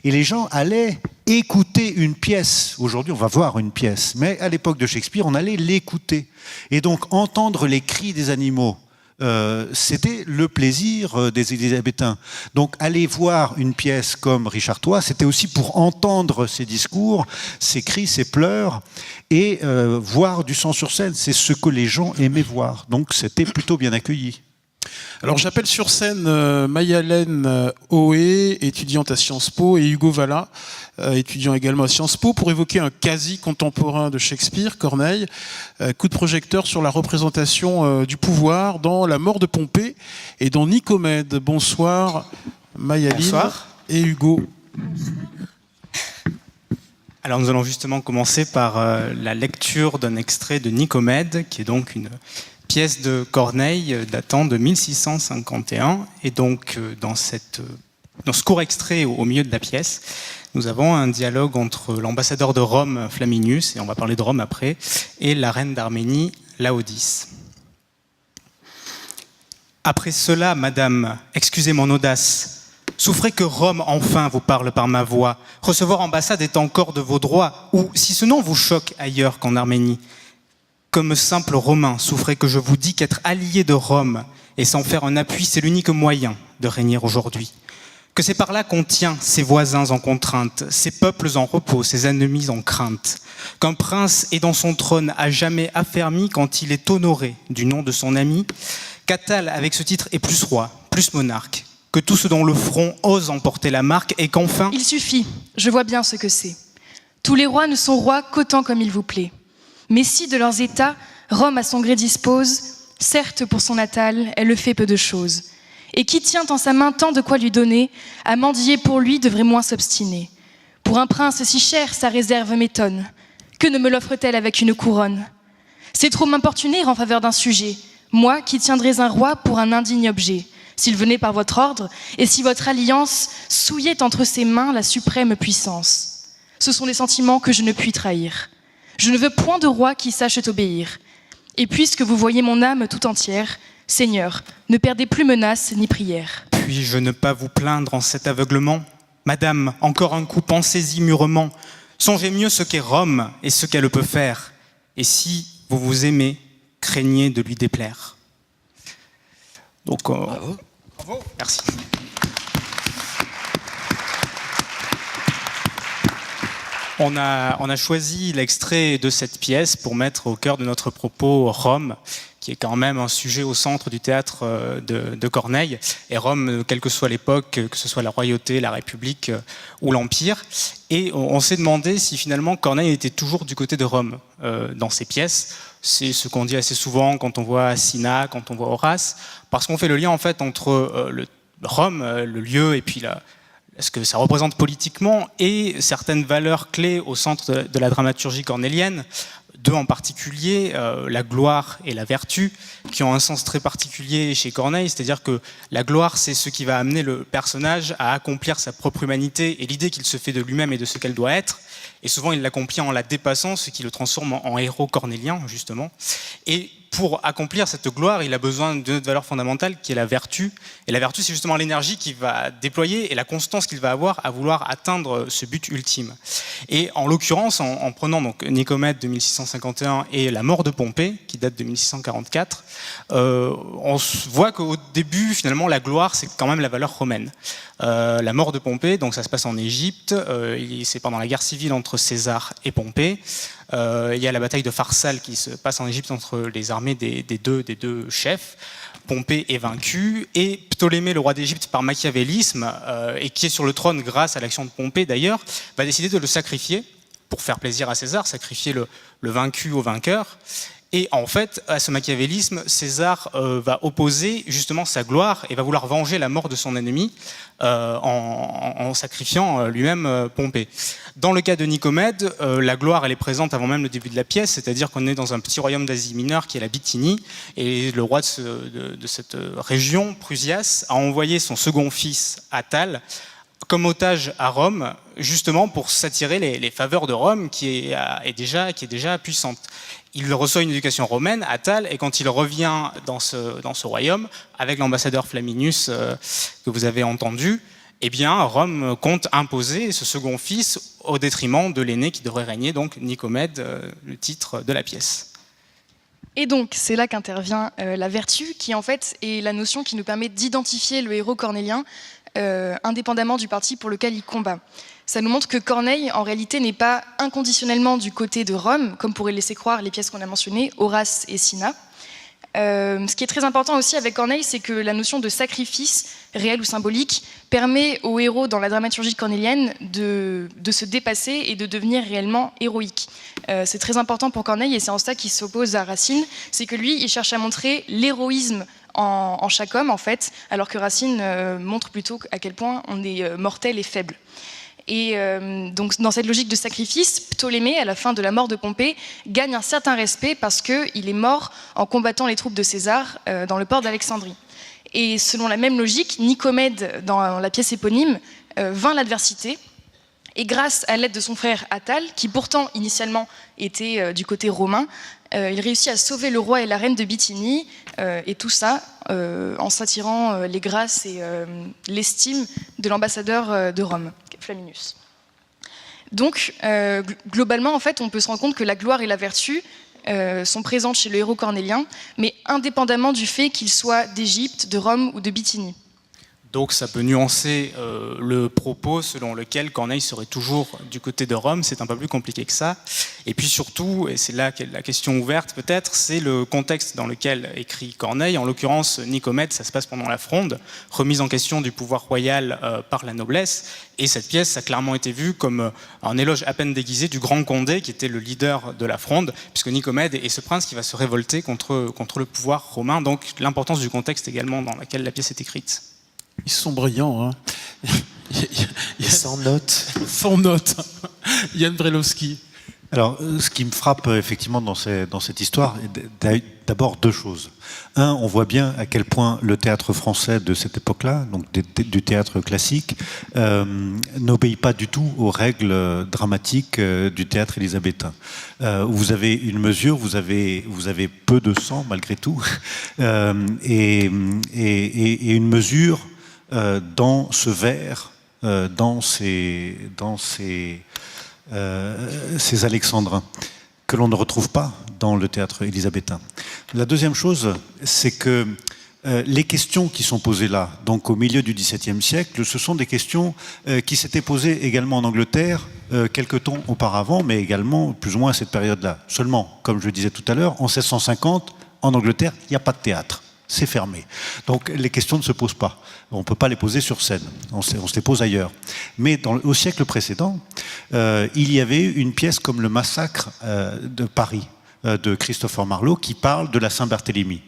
Et les gens allaient écouter une pièce. Aujourd'hui, on va voir une pièce. Mais à l'époque de Shakespeare, on allait l'écouter. Et donc, entendre les cris des animaux c'était le plaisir des Élisabéthains. Donc aller voir une pièce comme Richard III, c'était aussi pour entendre ses discours, ses cris, ses pleurs, et voir du sang sur scène. C'est ce que les gens aimaient voir. Donc c'était plutôt bien accueilli. Alors j'appelle sur scène Mayalène Oé, étudiante à Sciences Po, et Hugo Valla, étudiant également à Sciences Po, pour évoquer un quasi-contemporain de Shakespeare, Corneille. Coup de projecteur sur la représentation du pouvoir dans La mort de Pompée et dans Nicomède. Bonsoir Mayaline. Bonsoir. Et Hugo. Alors nous allons justement commencer par la lecture d'un extrait de Nicomède, qui est donc une pièce de Corneille datant de 1651. Et donc dans ce court extrait au milieu de la pièce, nous avons un dialogue entre l'ambassadeur de Rome, Flaminius, et on va parler de Rome après, et la reine d'Arménie, Laodice. Après cela, madame, excusez mon audace, souffrez que Rome enfin vous parle par ma voix. Recevoir ambassade est encore de vos droits, ou si ce nom vous choque ailleurs qu'en Arménie, comme simple Romain, souffrez que je vous dis qu'être allié de Rome et s'en faire un appui, c'est l'unique moyen de régner aujourd'hui. Que c'est par là qu'on tient ses voisins en contrainte, ses peuples en repos, ses ennemis en crainte. Qu'un prince est dans son trône à jamais affermi quand il est honoré du nom de son ami. Qu'Attal, avec ce titre, est plus roi, plus monarque. Que tous ceux dont le front ose emporter la marque et qu'enfin... Il suffit, je vois bien ce que c'est. Tous les rois ne sont rois qu'autant comme il vous plaît. Mais si de leurs états, Rome à son gré dispose, certes pour son Attal, elle le fait peu de choses. Et qui tient en sa main tant de quoi lui donner, à mendier pour lui devrait moins s'obstiner. Pour un prince si cher, sa réserve m'étonne. Que ne me l'offre-t-elle avec une couronne? C'est trop m'importuner en faveur d'un sujet, moi qui tiendrais un roi pour un indigne objet, s'il venait par votre ordre, et si votre alliance souillait entre ses mains la suprême puissance. Ce sont des sentiments que je ne puis trahir. Je ne veux point de roi qui sache t'obéir. Et puisque vous voyez mon âme tout entière, Seigneur, ne perdez plus menace ni prière. Puis-je ne pas vous plaindre en cet aveuglement? Madame, encore un coup, pensez-y mûrement. Songez mieux ce qu'est Rome et ce qu'elle peut faire. Et si vous vous aimez, craignez de lui déplaire. Donc, bravo. Merci. On a choisi l'extrait de cette pièce pour mettre au cœur de notre propos Rome, qui est quand même un sujet au centre du théâtre de Corneille. Et Rome, quelle que soit l'époque, que ce soit la royauté, la République ou l'Empire. Et on s'est demandé si finalement Corneille était toujours du côté de Rome dans ses pièces. C'est ce qu'on dit assez souvent quand on voit Cinna, quand on voit Horace, parce qu'on fait le lien en fait entre Rome, le lieu, et puis ce que ça représente politiquement et certaines valeurs clés au centre de la dramaturgie cornélienne, deux en particulier, la gloire et la vertu, qui ont un sens très particulier chez Corneille, c'est-à-dire que la gloire, c'est ce qui va amener le personnage à accomplir sa propre humanité et l'idée qu'il se fait de lui-même et de ce qu'elle doit être, et souvent il l'accomplit en la dépassant, ce qui le transforme en héros cornélien, justement. Et pour accomplir cette gloire, il a besoin d'une autre valeur fondamentale qui est la vertu. Et la vertu, c'est justement l'énergie qu'il va déployer et la constance qu'il va avoir à vouloir atteindre ce but ultime. Et en l'occurrence, en prenant donc Nicomède de 1651 et La mort de Pompée, qui date de 1644, on voit qu'au début, finalement, la gloire, c'est quand même la valeur romaine. La mort de Pompée, donc ça se passe en Égypte, c'est pendant la guerre civile entre César et Pompée. Il y a la bataille de Pharsale qui se passe en Égypte entre les armées des deux chefs. Pompée est vaincu et Ptolémée, le roi d'Égypte, par machiavélisme, et qui est sur le trône grâce à l'action de Pompée d'ailleurs, va décider de le sacrifier pour faire plaisir à César, sacrifier le vaincu au vainqueur. Et en fait, à ce machiavélisme, César va opposer justement sa gloire et va vouloir venger la mort de son ennemi en sacrifiant lui-même Pompée. Dans le cas de Nicomède, la gloire elle est présente avant même le début de la pièce, c'est-à-dire qu'on est dans un petit royaume d'Asie mineure qui est la Bithynie, et le roi de cette région, Prusias, a envoyé son second fils, Attal, comme otage à Rome, justement pour s'attirer les faveurs de Rome qui est déjà puissante. Il reçoit une éducation romaine, Attal, et quand il revient dans ce royaume, avec l'ambassadeur Flaminius que vous avez entendu, eh bien, Rome compte imposer ce second fils au détriment de l'aîné qui devrait régner, donc Nicomède, le titre de la pièce. Et donc, c'est là qu'intervient la vertu, qui en fait est la notion qui nous permet d'identifier le héros cornélien, indépendamment du parti pour lequel il combat. Ça nous montre que Corneille, en réalité, n'est pas inconditionnellement du côté de Rome, comme pourraient laisser croire les pièces qu'on a mentionnées, Horace et Cinna. Ce qui est très important aussi avec Corneille, c'est que la notion de sacrifice, réel ou symbolique, permet aux héros dans la dramaturgie cornélienne de se dépasser et de devenir réellement héroïques. C'est très important pour Corneille, et c'est en ça qu'il s'oppose à Racine, c'est que lui, il cherche à montrer l'héroïsme en chaque homme, en fait, alors que Racine montre plutôt à quel point on est mortel et faible. Et donc, dans cette logique de sacrifice, Ptolémée, à la fin de la mort de Pompée, gagne un certain respect parce qu'il est mort en combattant les troupes de César dans le port d'Alexandrie. Et selon la même logique, Nicomède, dans la pièce éponyme, vainc l'adversité. Et grâce à l'aide de son frère Attale, qui pourtant initialement était du côté romain, il réussit à sauver le roi et la reine de Bithynie, et tout ça en s'attirant les grâces et l'estime de l'ambassadeur de Rome, Flaminius. Donc, globalement, en fait, on peut se rendre compte que la gloire et la vertu sont présentes chez le héros cornélien, mais indépendamment du fait qu'il soit d'Égypte, de Rome ou de Bithynie. Donc ça peut nuancer le propos selon lequel Corneille serait toujours du côté de Rome, c'est un peu plus compliqué que ça. Et puis surtout, et c'est là qu'est la question ouverte peut-être, c'est le contexte dans lequel écrit Corneille. En l'occurrence, Nicomède, ça se passe pendant la Fronde, remise en question du pouvoir royal par la noblesse. Et cette pièce a clairement été vue comme un éloge à peine déguisé du grand Condé, qui était le leader de la Fronde, puisque Nicomède est ce prince qui va se révolter contre le pouvoir romain. Donc l'importance du contexte également dans lequel la pièce est écrite. Ils sont brillants, hein. Sans notes. Sans notes. Yann Brelowski. Alors, ce qui me frappe effectivement dans cette histoire, d'abord deux choses. Un, on voit bien à quel point le théâtre français de cette époque-là, donc du théâtre classique, n'obéit pas du tout aux règles dramatiques du théâtre élisabétain. Vous avez une mesure, vous avez peu de sang malgré tout, et une mesure dans ce vers, dans ces alexandrins, que l'on ne retrouve pas dans le théâtre élisabétain. La deuxième chose, c'est que les questions qui sont posées là, donc au milieu du XVIIe siècle, ce sont des questions qui s'étaient posées également en Angleterre quelque temps auparavant, mais également plus ou moins à cette période-là. Seulement, comme je le disais tout à l'heure, en 1650, en Angleterre, il n'y a pas de théâtre. C'est fermé. Donc les questions ne se posent pas. On ne peut pas les poser sur scène. On se les pose ailleurs. Mais au siècle précédent, il y avait une pièce comme le Massacre de Paris, de Christopher Marlowe, qui parle de la Saint-Barthélemy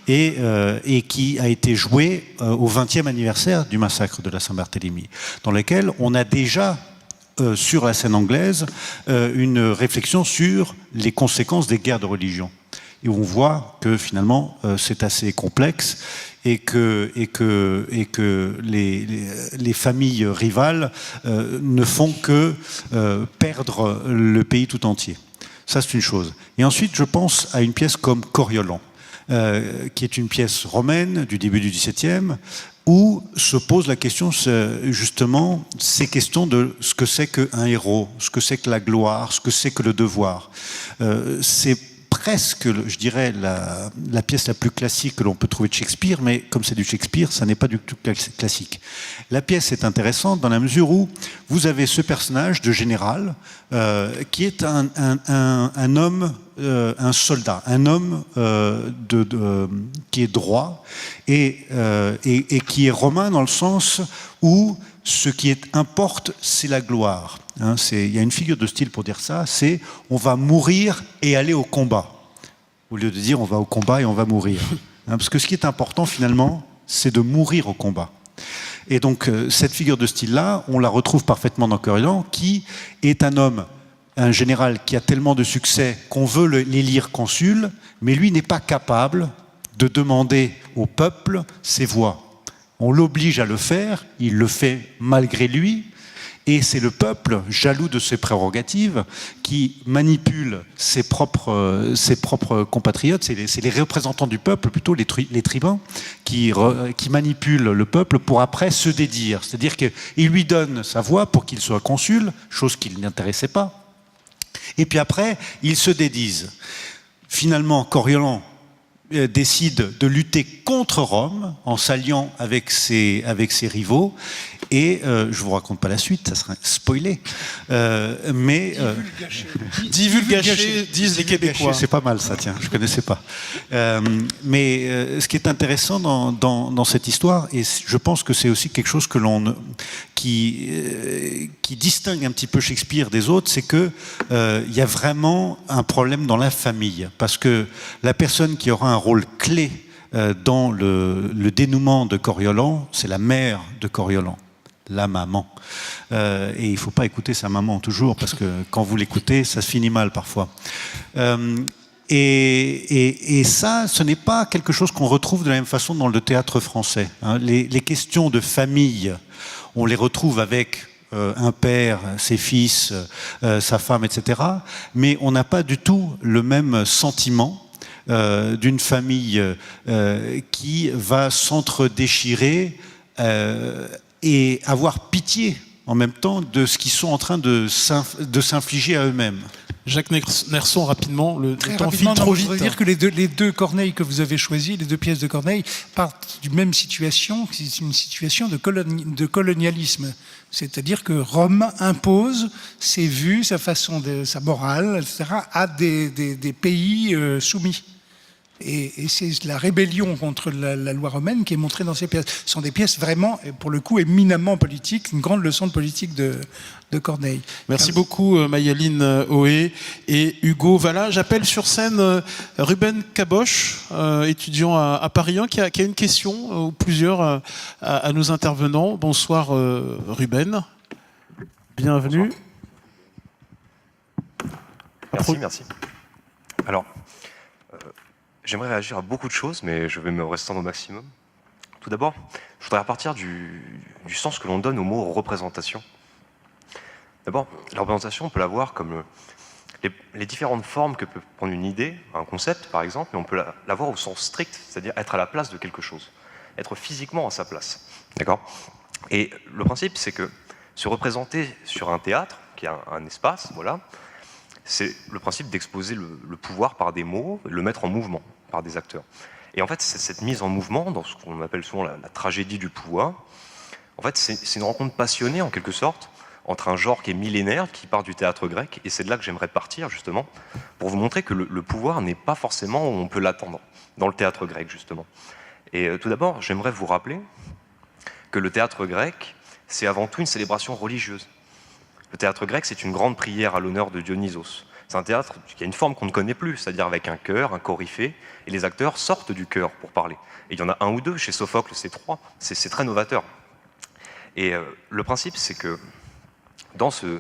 et qui a été jouée au 20e anniversaire du massacre de la Saint-Barthélemy, dans lequel on a déjà sur la scène anglaise une réflexion sur les conséquences des guerres de religion. Et on voit que finalement c'est assez complexe et que les familles rivales ne font que perdre le pays tout entier. Ça, c'est une chose. Et ensuite, je pense à une pièce comme Coriolan, qui est une pièce romaine du début du XVIIe, où se pose la question, justement, ces questions de ce que c'est qu'un héros, ce que c'est que la gloire, ce que c'est que le devoir. C'est presque, je dirais, la pièce la plus classique que l'on peut trouver de Shakespeare, mais comme c'est du Shakespeare, ça n'est pas du tout classique. La pièce est intéressante dans la mesure où vous avez ce personnage de général qui est un homme, un soldat, un homme qui est droit et qui est romain dans le sens où ce qui importe, c'est la gloire. Hein, il y a une figure de style pour dire ça, c'est on va mourir et aller au combat. Au lieu de dire on va au combat et on va mourir. Hein, parce que ce qui est important finalement, c'est de mourir au combat. Et donc cette figure de style-là, on la retrouve parfaitement dans Coriolan, qui est un homme, un général qui a tellement de succès qu'on veut l'élire consul, mais lui n'est pas capable de demander au peuple ses voix. On l'oblige à le faire, il le fait malgré lui, et c'est le peuple, jaloux de ses prérogatives, qui manipule ses propres compatriotes, c'est les représentants du peuple, plutôt les tribuns, qui manipulent le peuple pour après se dédire. C'est-à-dire qu'il lui donne sa voix pour qu'il soit consul, chose qui ne l'intéressait pas, et puis après, ils se dédisent. finalement, Coriolan décide de lutter contre Rome en s'alliant avec ses rivaux. Et je vous raconte pas la suite, ça serait spoilé. Divulgaché, disent les Québécois. C'est pas mal ça, tiens, je connaissais pas. Mais ce qui est intéressant dans cette histoire, et je pense que c'est aussi quelque chose qui distingue un petit peu Shakespeare des autres, c'est que il y a vraiment un problème dans la famille, parce que la personne qui aura un rôle clé dans le dénouement de Coriolan, c'est la mère de Coriolan, la maman. Et il ne faut pas écouter sa maman toujours, parce que quand vous l'écoutez, ça se finit mal parfois. Et ça, ce n'est pas quelque chose qu'on retrouve de la même façon dans le théâtre français. Hein. Les questions de famille, on les retrouve avec un père, ses fils, sa femme, etc. Mais on n'a pas du tout le même sentiment d'une famille qui va s'entre-déchirer et avoir pitié en même temps de ce qu'ils sont en train de s'infliger à eux-mêmes. Jacques Nerson, rapidement, le temps file rapidement, trop je voudrais vite. dire que les deux Corneille que vous avez choisis, les deux pièces de Corneille, partent d'une même situation, c'est une situation de colonialisme. C'est-à-dire que Rome impose ses vues, sa façon sa morale, etc., à des pays soumis. Et c'est la rébellion contre la loi romaine qui est montrée dans ces pièces. Ce sont des pièces vraiment, pour le coup, éminemment politiques, une grande leçon de politique de Corneille. Merci beaucoup Mayaline Ohé et Hugo Valla. J'appelle sur scène Ruben Caboche, étudiant à Paris 1, qui a une question, ou plusieurs, à nos intervenants. Bonsoir Ruben, bienvenue. Bonsoir. Merci. Alors, j'aimerais réagir à beaucoup de choses, mais je vais me restreindre au maximum. Tout d'abord, je voudrais repartir du sens que l'on donne au mot représentation. D'abord, la représentation, on peut la voir comme les différentes formes que peut prendre une idée, un concept par exemple, mais on peut la voir au sens strict, c'est-à-dire être à la place de quelque chose, être physiquement à sa place. D'accord ? Et le principe, c'est que se représenter sur un théâtre, qui est un espace, voilà, c'est le principe d'exposer le pouvoir par des mots, le mettre en mouvement par des acteurs. Et en fait, cette mise en mouvement, dans ce qu'on appelle souvent la tragédie du pouvoir, en fait, c'est une rencontre passionnée, en quelque sorte, entre un genre qui est millénaire, qui part du théâtre grec, et c'est de là que j'aimerais partir, justement, pour vous montrer que le pouvoir n'est pas forcément où on peut l'attendre, dans le théâtre grec, justement. Et tout d'abord, j'aimerais vous rappeler que le théâtre grec, c'est avant tout une célébration religieuse. Le théâtre grec, c'est une grande prière à l'honneur de Dionysos. C'est un théâtre qui a une forme qu'on ne connaît plus, c'est-à-dire avec un chœur, un coryphée, et les acteurs sortent du chœur pour parler. Et il y en a un ou deux, chez Sophocle, c'est 3, c'est très novateur. Et le principe, c'est que dans ce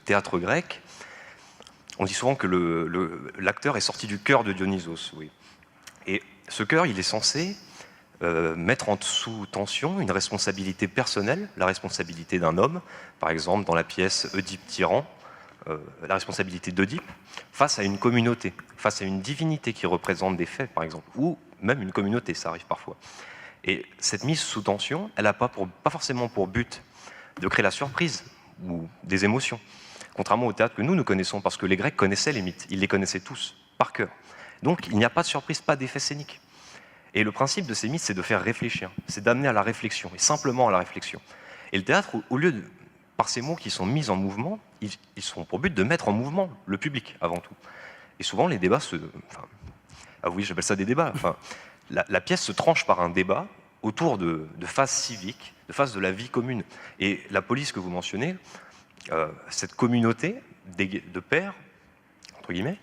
théâtre grec, on dit souvent que l'acteur est sorti du chœur de Dionysos. Oui. Et ce chœur, il est censé mettre sous tension une responsabilité personnelle, la responsabilité d'un homme, par exemple dans la pièce Oedipe tyran, la responsabilité d'Oedipe, face à une communauté, face à une divinité qui représente des faits, par exemple, ou même une communauté, ça arrive parfois. Et cette mise sous tension, elle n'a pas forcément pour but de créer la surprise ou des émotions, contrairement au théâtre que nous connaissons, parce que les Grecs connaissaient les mythes, ils les connaissaient tous, par cœur. Donc il n'y a pas de surprise, pas d'effet scénique. Et le principe de ces mythes, c'est de faire réfléchir, c'est d'amener à la réflexion, et simplement à la réflexion. Et le théâtre, au lieu de, par ces mots qui sont mis en mouvement, ils sont pour but de mettre en mouvement le public, avant tout. Et souvent, les débats ah oui, j'appelle ça des débats. La pièce se tranche par un débat autour de phases civiques, de phases de la vie commune. Et la police que vous mentionnez, cette communauté de pairs, entre guillemets,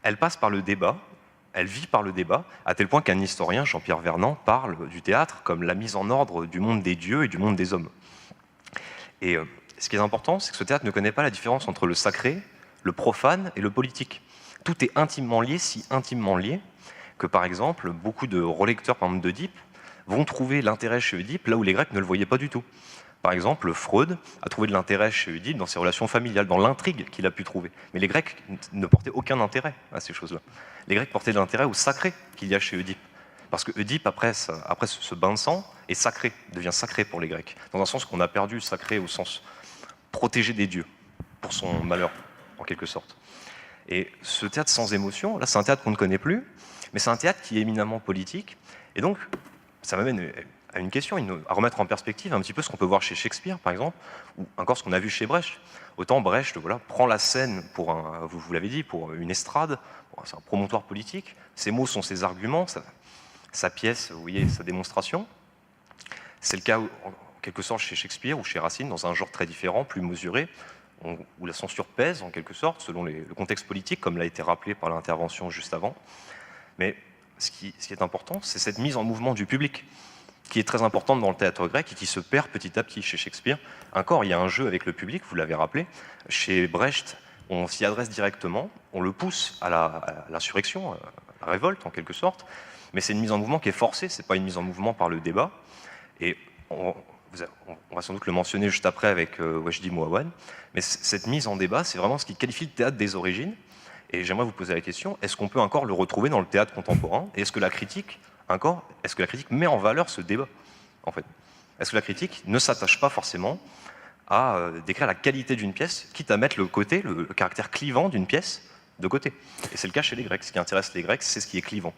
elle passe par le débat, elle vit par le débat, à tel point qu'un historien, Jean-Pierre Vernant, parle du théâtre comme la mise en ordre du monde des dieux et du monde des hommes. Et ce qui est important, c'est que ce théâtre ne connaît pas la différence entre le sacré, le profane et le politique. Tout est intimement lié, si intimement lié, que par exemple, beaucoup de relecteurs, par exemple d'Oedipe, vont trouver l'intérêt chez Oedipe là où les Grecs ne le voyaient pas du tout. Par exemple, Freud a trouvé de l'intérêt chez Oedipe dans ses relations familiales, dans l'intrigue qu'il a pu trouver. Mais les Grecs ne portaient aucun intérêt à ces choses-là. Les Grecs portaient de l'intérêt au sacré qu'il y a chez Oedipe. Parce que Oedipe, après ce bain de sang, est sacré, devient sacré pour les Grecs. Dans un sens qu'on a perdu le sacré au sens protégé des dieux, pour son malheur, en quelque sorte. Et ce théâtre sans émotion, là c'est un théâtre qu'on ne connaît plus, mais c'est un théâtre qui est éminemment politique. Et donc, ça m'amène à une question, à remettre en perspective un petit peu ce qu'on peut voir chez Shakespeare, par exemple, ou encore ce qu'on a vu chez Brecht. Autant Brecht, voilà, prend la scène pour vous l'avez dit, pour une estrade, c'est un promontoire politique. Ses mots sont ses arguments, sa pièce, vous voyez, sa démonstration. C'est le cas, en quelque sorte, chez Shakespeare ou chez Racine, dans un genre très différent, plus mesuré, où la censure pèse, en quelque sorte, selon le contexte politique, comme l'a été rappelé par l'intervention juste avant. Mais ce qui est important, c'est cette mise en mouvement du public, qui est très importante dans le théâtre grec et qui se perd petit à petit chez Shakespeare. Encore, il y a un jeu avec le public, vous l'avez rappelé. Chez Brecht, on s'y adresse directement, on le pousse à l'insurrection, à la révolte, en quelque sorte, mais c'est une mise en mouvement qui est forcée, c'est pas une mise en mouvement par le débat. Et on va sans doute le mentionner juste après avec Wajdi Mouawad, mais cette mise en débat, c'est vraiment ce qui qualifie le théâtre des origines. Et j'aimerais vous poser la question, est-ce qu'on peut encore le retrouver dans le théâtre contemporain? Et est-ce que la critique met en valeur ce débat, en fait? Est-ce que la critique ne s'attache pas forcément à décrire la qualité d'une pièce, quitte à mettre le caractère clivant d'une pièce de côté? Et c'est le cas chez les Grecs. Ce qui intéresse les Grecs, c'est ce qui est clivant.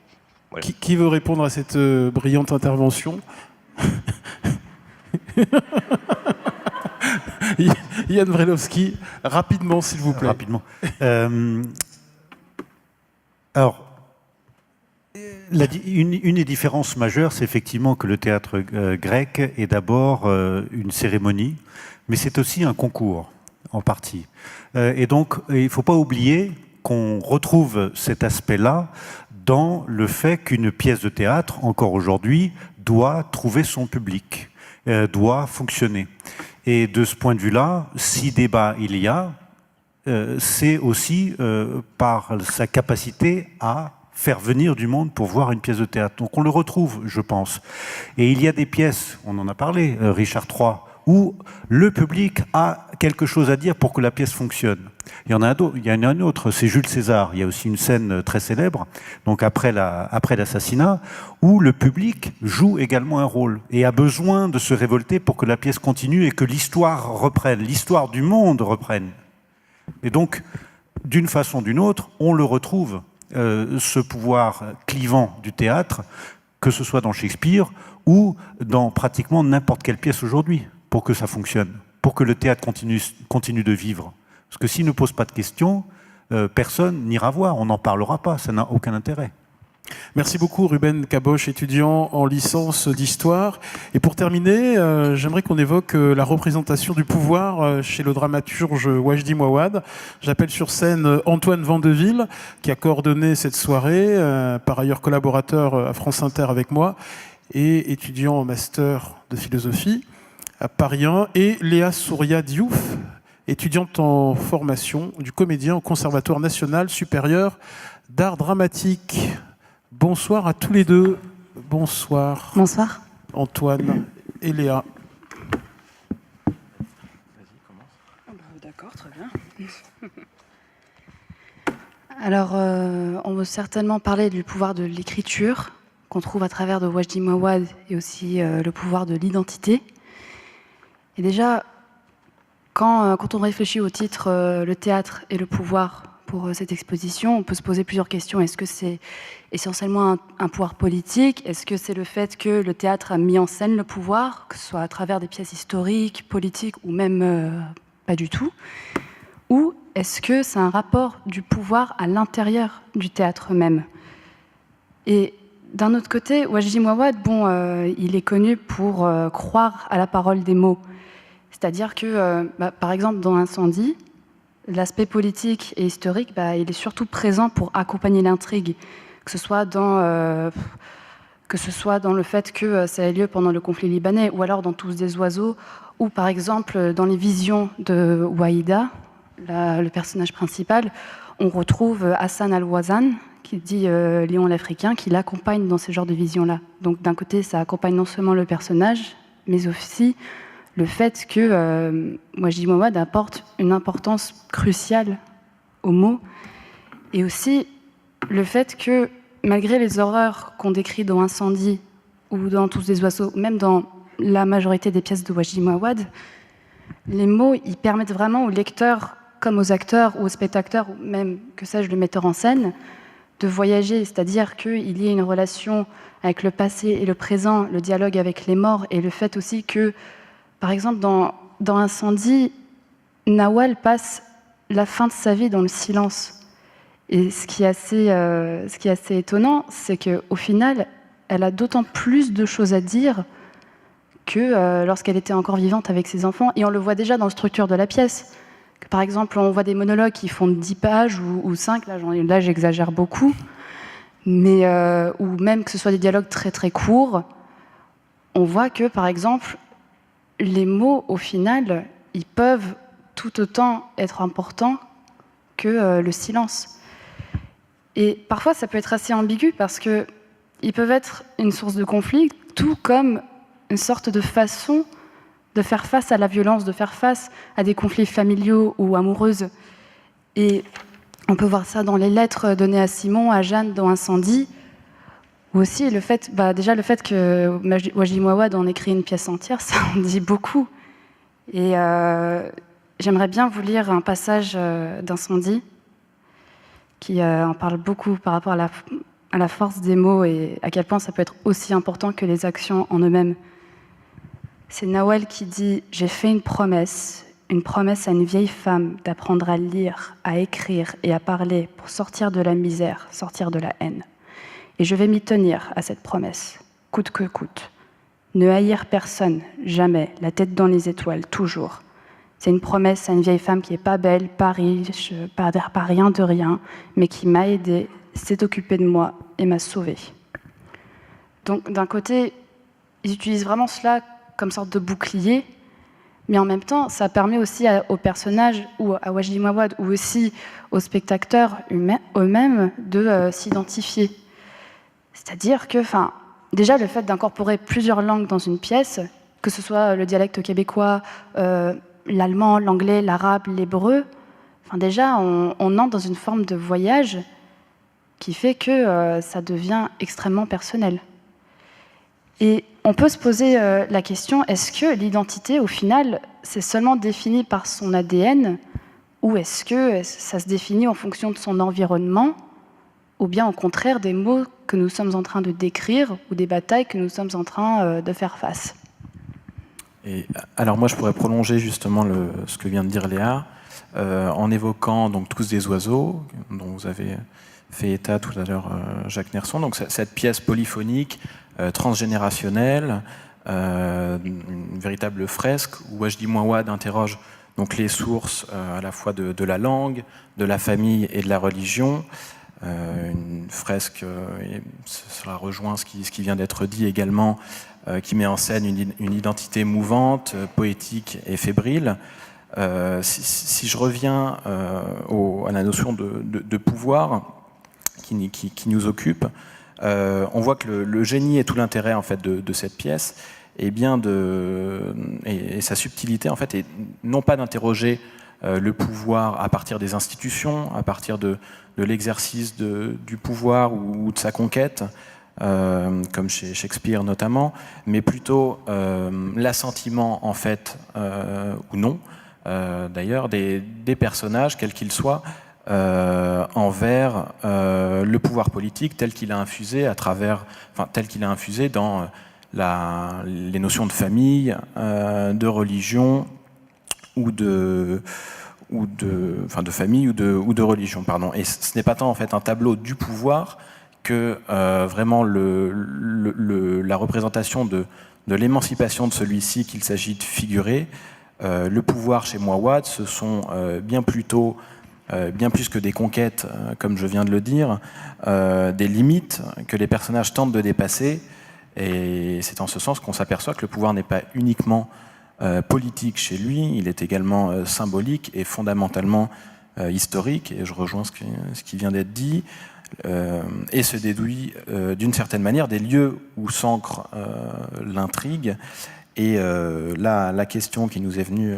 Voilà. Qui veut répondre à cette brillante intervention? Yann Brailovsky, rapidement s'il vous plaît. Rapidement. Alors, une des différences majeures, c'est effectivement que le théâtre grec est d'abord une cérémonie, mais c'est aussi un concours, en partie. Et donc, il ne faut pas oublier qu'on retrouve cet aspect-là dans le fait qu'une pièce de théâtre, encore aujourd'hui, doit trouver son public, doit fonctionner. Et de ce point de vue-là, si débat il y a, c'est aussi par sa capacité à faire venir du monde pour voir une pièce de théâtre. Donc on le retrouve, je pense. Et il y a des pièces, on en a parlé, Richard III, où le public a quelque chose à dire pour que la pièce fonctionne. Il y en a une autre, c'est Jules César. Il y a aussi une scène très célèbre, donc après l'assassinat, où le public joue également un rôle et a besoin de se révolter pour que la pièce continue et que l'histoire reprenne, l'histoire du monde reprenne. Et donc, d'une façon ou d'une autre, on le retrouve, ce pouvoir clivant du théâtre, que ce soit dans Shakespeare ou dans pratiquement n'importe quelle pièce aujourd'hui, pour que ça fonctionne, pour que le théâtre continue de vivre. Parce que s'il ne pose pas de questions, personne n'ira voir, on n'en parlera pas, ça n'a aucun intérêt. Merci beaucoup Ruben Caboche, étudiant en licence d'histoire. Et pour terminer, j'aimerais qu'on évoque la représentation du pouvoir chez le dramaturge Wajdi Mouawad. J'appelle sur scène Antoine Vandeville, qui a coordonné cette soirée, par ailleurs collaborateur à France Inter avec moi, et étudiant en master de philosophie à Paris 1, et Léa Souria Diouf, étudiante en formation du comédien au Conservatoire national supérieur d'art dramatique. Bonsoir à tous les deux. Bonsoir. Bonsoir. Antoine et Léa. D'accord, très bien. Alors, on veut certainement parler du pouvoir de l'écriture qu'on trouve à travers de Wajdi Mouawad et aussi le pouvoir de l'identité. Et déjà, quand on réfléchit au titre le théâtre et le pouvoir pour cette exposition, on peut se poser plusieurs questions. Est-ce que c'est essentiellement un pouvoir politique? Est-ce que c'est le fait que le théâtre a mis en scène le pouvoir, que ce soit à travers des pièces historiques, politiques ou même pas du tout? Ou est-ce que c'est un rapport du pouvoir à l'intérieur du théâtre même? Et d'un autre côté, Wajdi Mouawad, il est connu pour croire à la parole des mots. C'est-à-dire que, par exemple, dans Incendie, l'aspect politique et historique, il est surtout présent pour accompagner l'intrigue, que ce soit dans le fait que ça ait lieu pendant le conflit libanais, ou alors dans Tous des oiseaux, ou par exemple dans les visions de Waïda, le personnage principal, on retrouve Hassan Al-Wazan, qui dit Léon l'Africain, qui l'accompagne dans ce genre de visions-là. Donc d'un côté, ça accompagne non seulement le personnage, mais aussi le fait que Wajdi Mouawad apporte une importance cruciale aux mots, et aussi le fait que, malgré les horreurs qu'on décrit dans Incendie ou dans Tous des oiseaux, même dans la majorité des pièces de Wajdi Mouawad, les mots, ils permettent vraiment au lecteur comme aux acteurs ou aux spectateurs, ou même, que sais-je, le metteur en scène, de voyager, c'est-à-dire qu'il y ait une relation avec le passé et le présent, le dialogue avec les morts, et le fait aussi que, par exemple, dans Incendie, Nawal passe la fin de sa vie dans le silence. Et ce qui est assez étonnant, c'est qu'au final, elle a d'autant plus de choses à dire que lorsqu'elle était encore vivante avec ses enfants. Et on le voit déjà dans la structure de la pièce. Que, par exemple, on voit des monologues qui font 10 pages ou 5, là j'exagère beaucoup, mais, ou même que ce soit des dialogues très très courts. On voit que, par exemple, les mots, au final, ils peuvent tout autant être importants que le silence. Et parfois, ça peut être assez ambigu parce qu'ils peuvent être une source de conflit, tout comme une sorte de façon de faire face à la violence, de faire face à des conflits familiaux ou amoureux. Et on peut voir ça dans les lettres données à Simon, à Jeanne, dans Incendie, ou aussi le fait, déjà le fait que Wajdi Mouawad en écrit une pièce entière, ça en dit beaucoup. Et j'aimerais bien vous lire un passage d'Incendie qui en parle beaucoup par rapport à la force des mots et à quel point ça peut être aussi important que les actions en eux-mêmes. C'est Nawal qui dit « J'ai fait une promesse à une vieille femme d'apprendre à lire, à écrire et à parler pour sortir de la misère, sortir de la haine. Et je vais m'y tenir à cette promesse, coûte que coûte. Ne haïr personne, jamais, la tête dans les étoiles, toujours. C'est une promesse à une vieille femme qui n'est pas belle, pas riche, pas rien de rien, mais qui m'a aidée, s'est occupée de moi et m'a sauvée. » Donc d'un côté, ils utilisent vraiment cela comme sorte de bouclier, mais en même temps, ça permet aussi aux personnages, ou à Wajdi Mouawad, ou aussi aux spectateurs eux-mêmes de s'identifier. C'est-à-dire que, déjà, le fait d'incorporer plusieurs langues dans une pièce, que ce soit le dialecte québécois, l'allemand, l'anglais, l'arabe, l'hébreu, déjà, on entre dans une forme de voyage qui fait que ça devient extrêmement personnel. Et on peut se poser la question, est-ce que l'identité, au final, c'est seulement défini par son ADN, ou est-ce que ça se définit en fonction de son environnement, ou bien au contraire des mots que nous sommes en train de décrire, ou des batailles que nous sommes en train de faire face? Et alors moi, je pourrais prolonger justement ce que vient de dire Léa, en évoquant donc Tous des oiseaux, dont vous avez fait état tout à l'heure, Jacques Nerson. Donc cette pièce polyphonique, transgénérationnelle, une véritable fresque où Wajdi Mouawad interroge donc les sources à la fois de la langue, de la famille et de la religion. Une fresque, et cela rejoint ce qui vient d'être dit également, qui met en scène une identité mouvante, poétique et fébrile. Si je reviens à la notion de pouvoir qui nous occupe, on voit que le génie et tout l'intérêt en fait de cette pièce est bien et sa subtilité en fait est non pas d'interroger le pouvoir à partir des institutions, à partir de l'exercice du pouvoir ou de sa conquête, comme chez Shakespeare notamment, mais plutôt l'assentiment en fait ou non d'ailleurs des personnages quels qu'ils soient envers le pouvoir politique tel qu'il a infusé dans les notions de famille, de religion ou de famille ou de religion, pardon. Et ce n'est pas tant en fait un tableau du pouvoir que vraiment la représentation de l'émancipation de celui-ci qu'il s'agit de figurer. Le pouvoir chez Mouawad, ce sont bien plus que des conquêtes, comme je viens de le dire, des limites que les personnages tentent de dépasser. Et c'est en ce sens qu'on s'aperçoit que le pouvoir n'est pas uniquement politique chez lui, il est également symbolique et fondamentalement historique. Et je rejoins ce qui vient d'être dit, et se déduit d'une certaine manière des lieux où s'ancre l'intrigue. Et la question qui nous est venue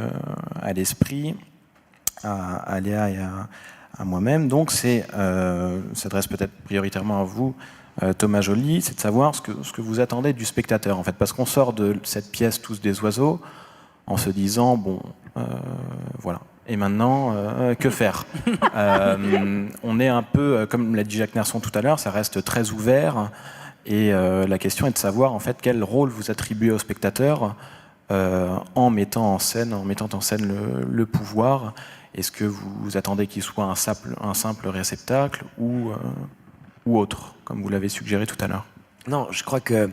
à l'esprit, à Léa et à moi-même, donc s'adresse peut-être prioritairement à vous, Thomas Joly, c'est de savoir ce que vous attendez du spectateur, en fait, parce qu'on sort de cette pièce Tous des oiseaux en se disant, bon, voilà, Et maintenant, que faire? On est un peu, comme l'a dit Jacques Nerson tout à l'heure, ça reste très ouvert. Et la question est de savoir en fait quel rôle vous attribuez au spectateur en mettant en scène le pouvoir. Est-ce que vous attendez qu'il soit un simple réceptacle ou autre, comme vous l'avez suggéré tout à l'heure? Non, je crois que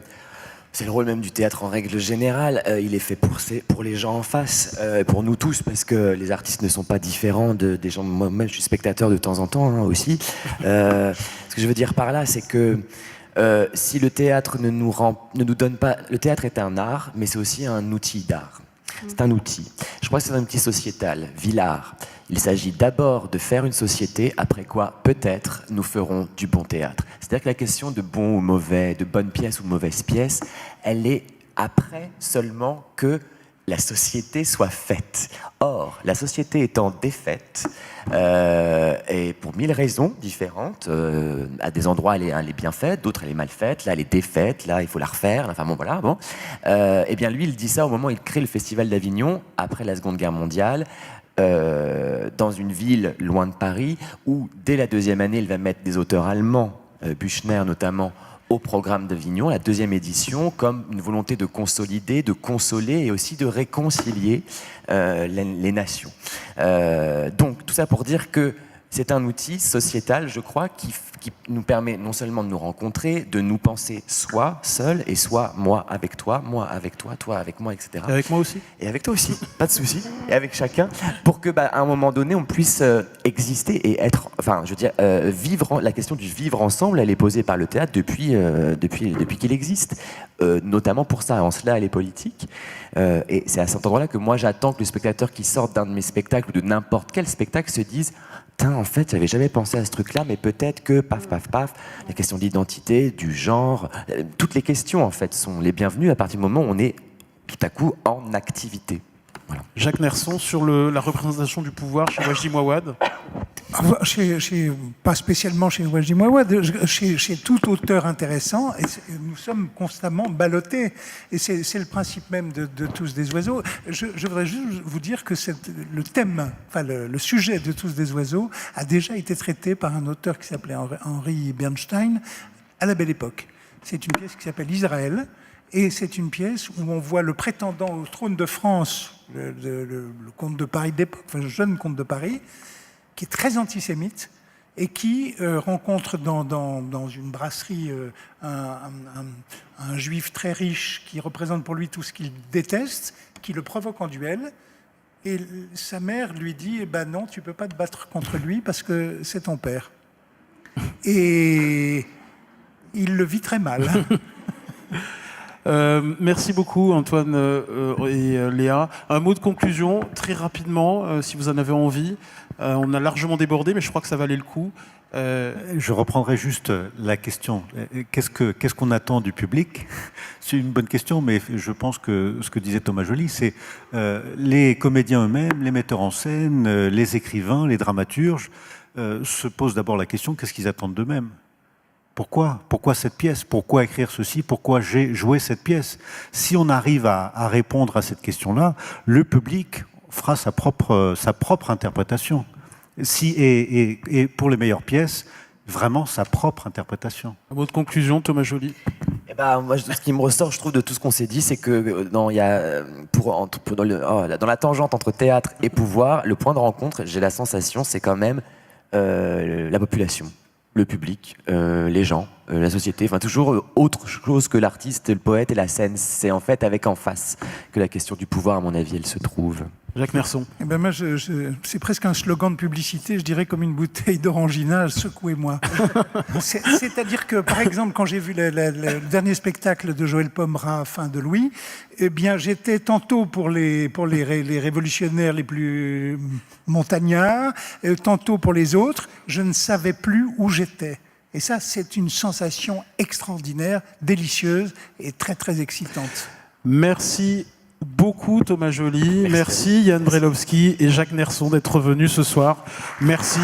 c'est le rôle même du théâtre en règle générale. Il est fait pour les gens en face, pour nous tous, parce que les artistes ne sont pas différents des gens. Moi-même, je suis spectateur de temps en temps aussi. Ce que je veux dire par là, c'est que si le théâtre ne nous donne pas... Le théâtre est un art, mais c'est aussi un outil d'art. C'est un outil. Je crois que c'est un outil sociétal, Villard. Il s'agit d'abord de faire une société, après quoi, peut-être, nous ferons du bon théâtre. C'est-à-dire que la question de bon ou mauvais, de bonne pièce ou mauvaise pièce, elle est après seulement que la société soit faite. Or, la société étant défaite, et pour 1000 raisons différentes, à des endroits elle est bien faite, d'autres elle est mal faite, là elle est défaite, là il faut la refaire, enfin bon voilà, bon. Et bien lui il dit ça au moment où il crée le Festival d'Avignon, après la Seconde Guerre mondiale, dans une ville loin de Paris, où dès la deuxième année il va mettre des auteurs allemands, Büchner notamment, au programme d'Avignon, la deuxième édition, comme une volonté de consolider, de consoler et aussi de réconcilier les nations. Donc tout ça pour dire que c'est un outil sociétal, je crois, qui nous permet non seulement de nous rencontrer, de nous penser soit seul et soit moi avec toi avec moi, etc. Et avec moi aussi. Et avec toi aussi, pas de souci. Et avec chacun, pour que, à un moment donné, on puisse exister et être, enfin, je veux dire, vivre. La question du vivre ensemble, elle est posée par le théâtre depuis qu'il existe, notamment pour ça. En cela, elle est politique. Et c'est à cet endroit-là que moi, j'attends que le spectateur qui sort d'un de mes spectacles ou de n'importe quel spectacle se dise: en fait, j'avais jamais pensé à ce truc-là, mais peut-être que, paf, la question de l'identité, du genre, toutes les questions, en fait, sont les bienvenues à partir du moment où on est tout à coup en activité. Voilà. Jacques Nerson, sur la représentation du pouvoir chez Wajdi Mouawad. Pas spécialement chez Wajdi Mouawad, chez tout auteur intéressant, et nous sommes constamment ballottés. Et c'est le principe même de Tous des oiseaux. Je voudrais juste vous dire que le thème, enfin le sujet de Tous des oiseaux a déjà été traité par un auteur qui s'appelait Henri Bernstein à la Belle Époque. C'est une pièce qui s'appelle Israël, et c'est une pièce où on voit le prétendant au trône de France, le comte de Paris d'époque, enfin le jeune comte de Paris, qui est très antisémite et qui rencontre dans une brasserie un juif très riche qui représente pour lui tout ce qu'il déteste, qui le provoque en duel. Et sa mère lui dit: eh ben non, tu peux pas te battre contre lui parce que c'est ton père. Et il le vit très mal. Merci beaucoup Antoine et Léa. Un mot de conclusion, très rapidement, si vous en avez envie. On a largement débordé, mais je crois que ça valait le coup. Je reprendrai juste la question. Qu'est-ce qu'on attend du public? C'est une bonne question, mais je pense que ce que disait Thomas Joly, c'est les comédiens eux-mêmes, les metteurs en scène, les écrivains, les dramaturges se posent d'abord la question: qu'est-ce qu'ils attendent d'eux-mêmes? Pourquoi cette pièce? Pourquoi écrire ceci? Pourquoi j'ai joué cette pièce? Si on arrive à répondre à cette question-là, le public fera sa propre interprétation. Et pour les meilleures pièces, vraiment sa propre interprétation. Un mot de conclusion, Thomas Joly. Moi, ce qui me ressort, je trouve, de tout ce qu'on s'est dit, c'est que dans la tangente entre théâtre et pouvoir, le point de rencontre, j'ai la sensation, c'est quand même la population. Le public, les gens, la société, enfin toujours autre chose que l'artiste, le poète et la scène. C'est en fait avec en face que la question du pouvoir, à mon avis, elle se trouve. Jacques Nerson. Eh ben moi, c'est presque un slogan de publicité, je dirais comme une bouteille d'orangina, secouez-moi. C'est-à-dire que, par exemple, quand j'ai vu le dernier spectacle de Joël Pomera, Fin de Louis, eh bien, j'étais tantôt pour les révolutionnaires les plus montagnards, tantôt pour les autres. Je ne savais plus où j'étais. Et ça, c'est une sensation extraordinaire, délicieuse et très, très excitante. Merci beaucoup Thomas Joly, merci Yann Brailovsky et Jacques Nerson d'être venus ce soir. Merci.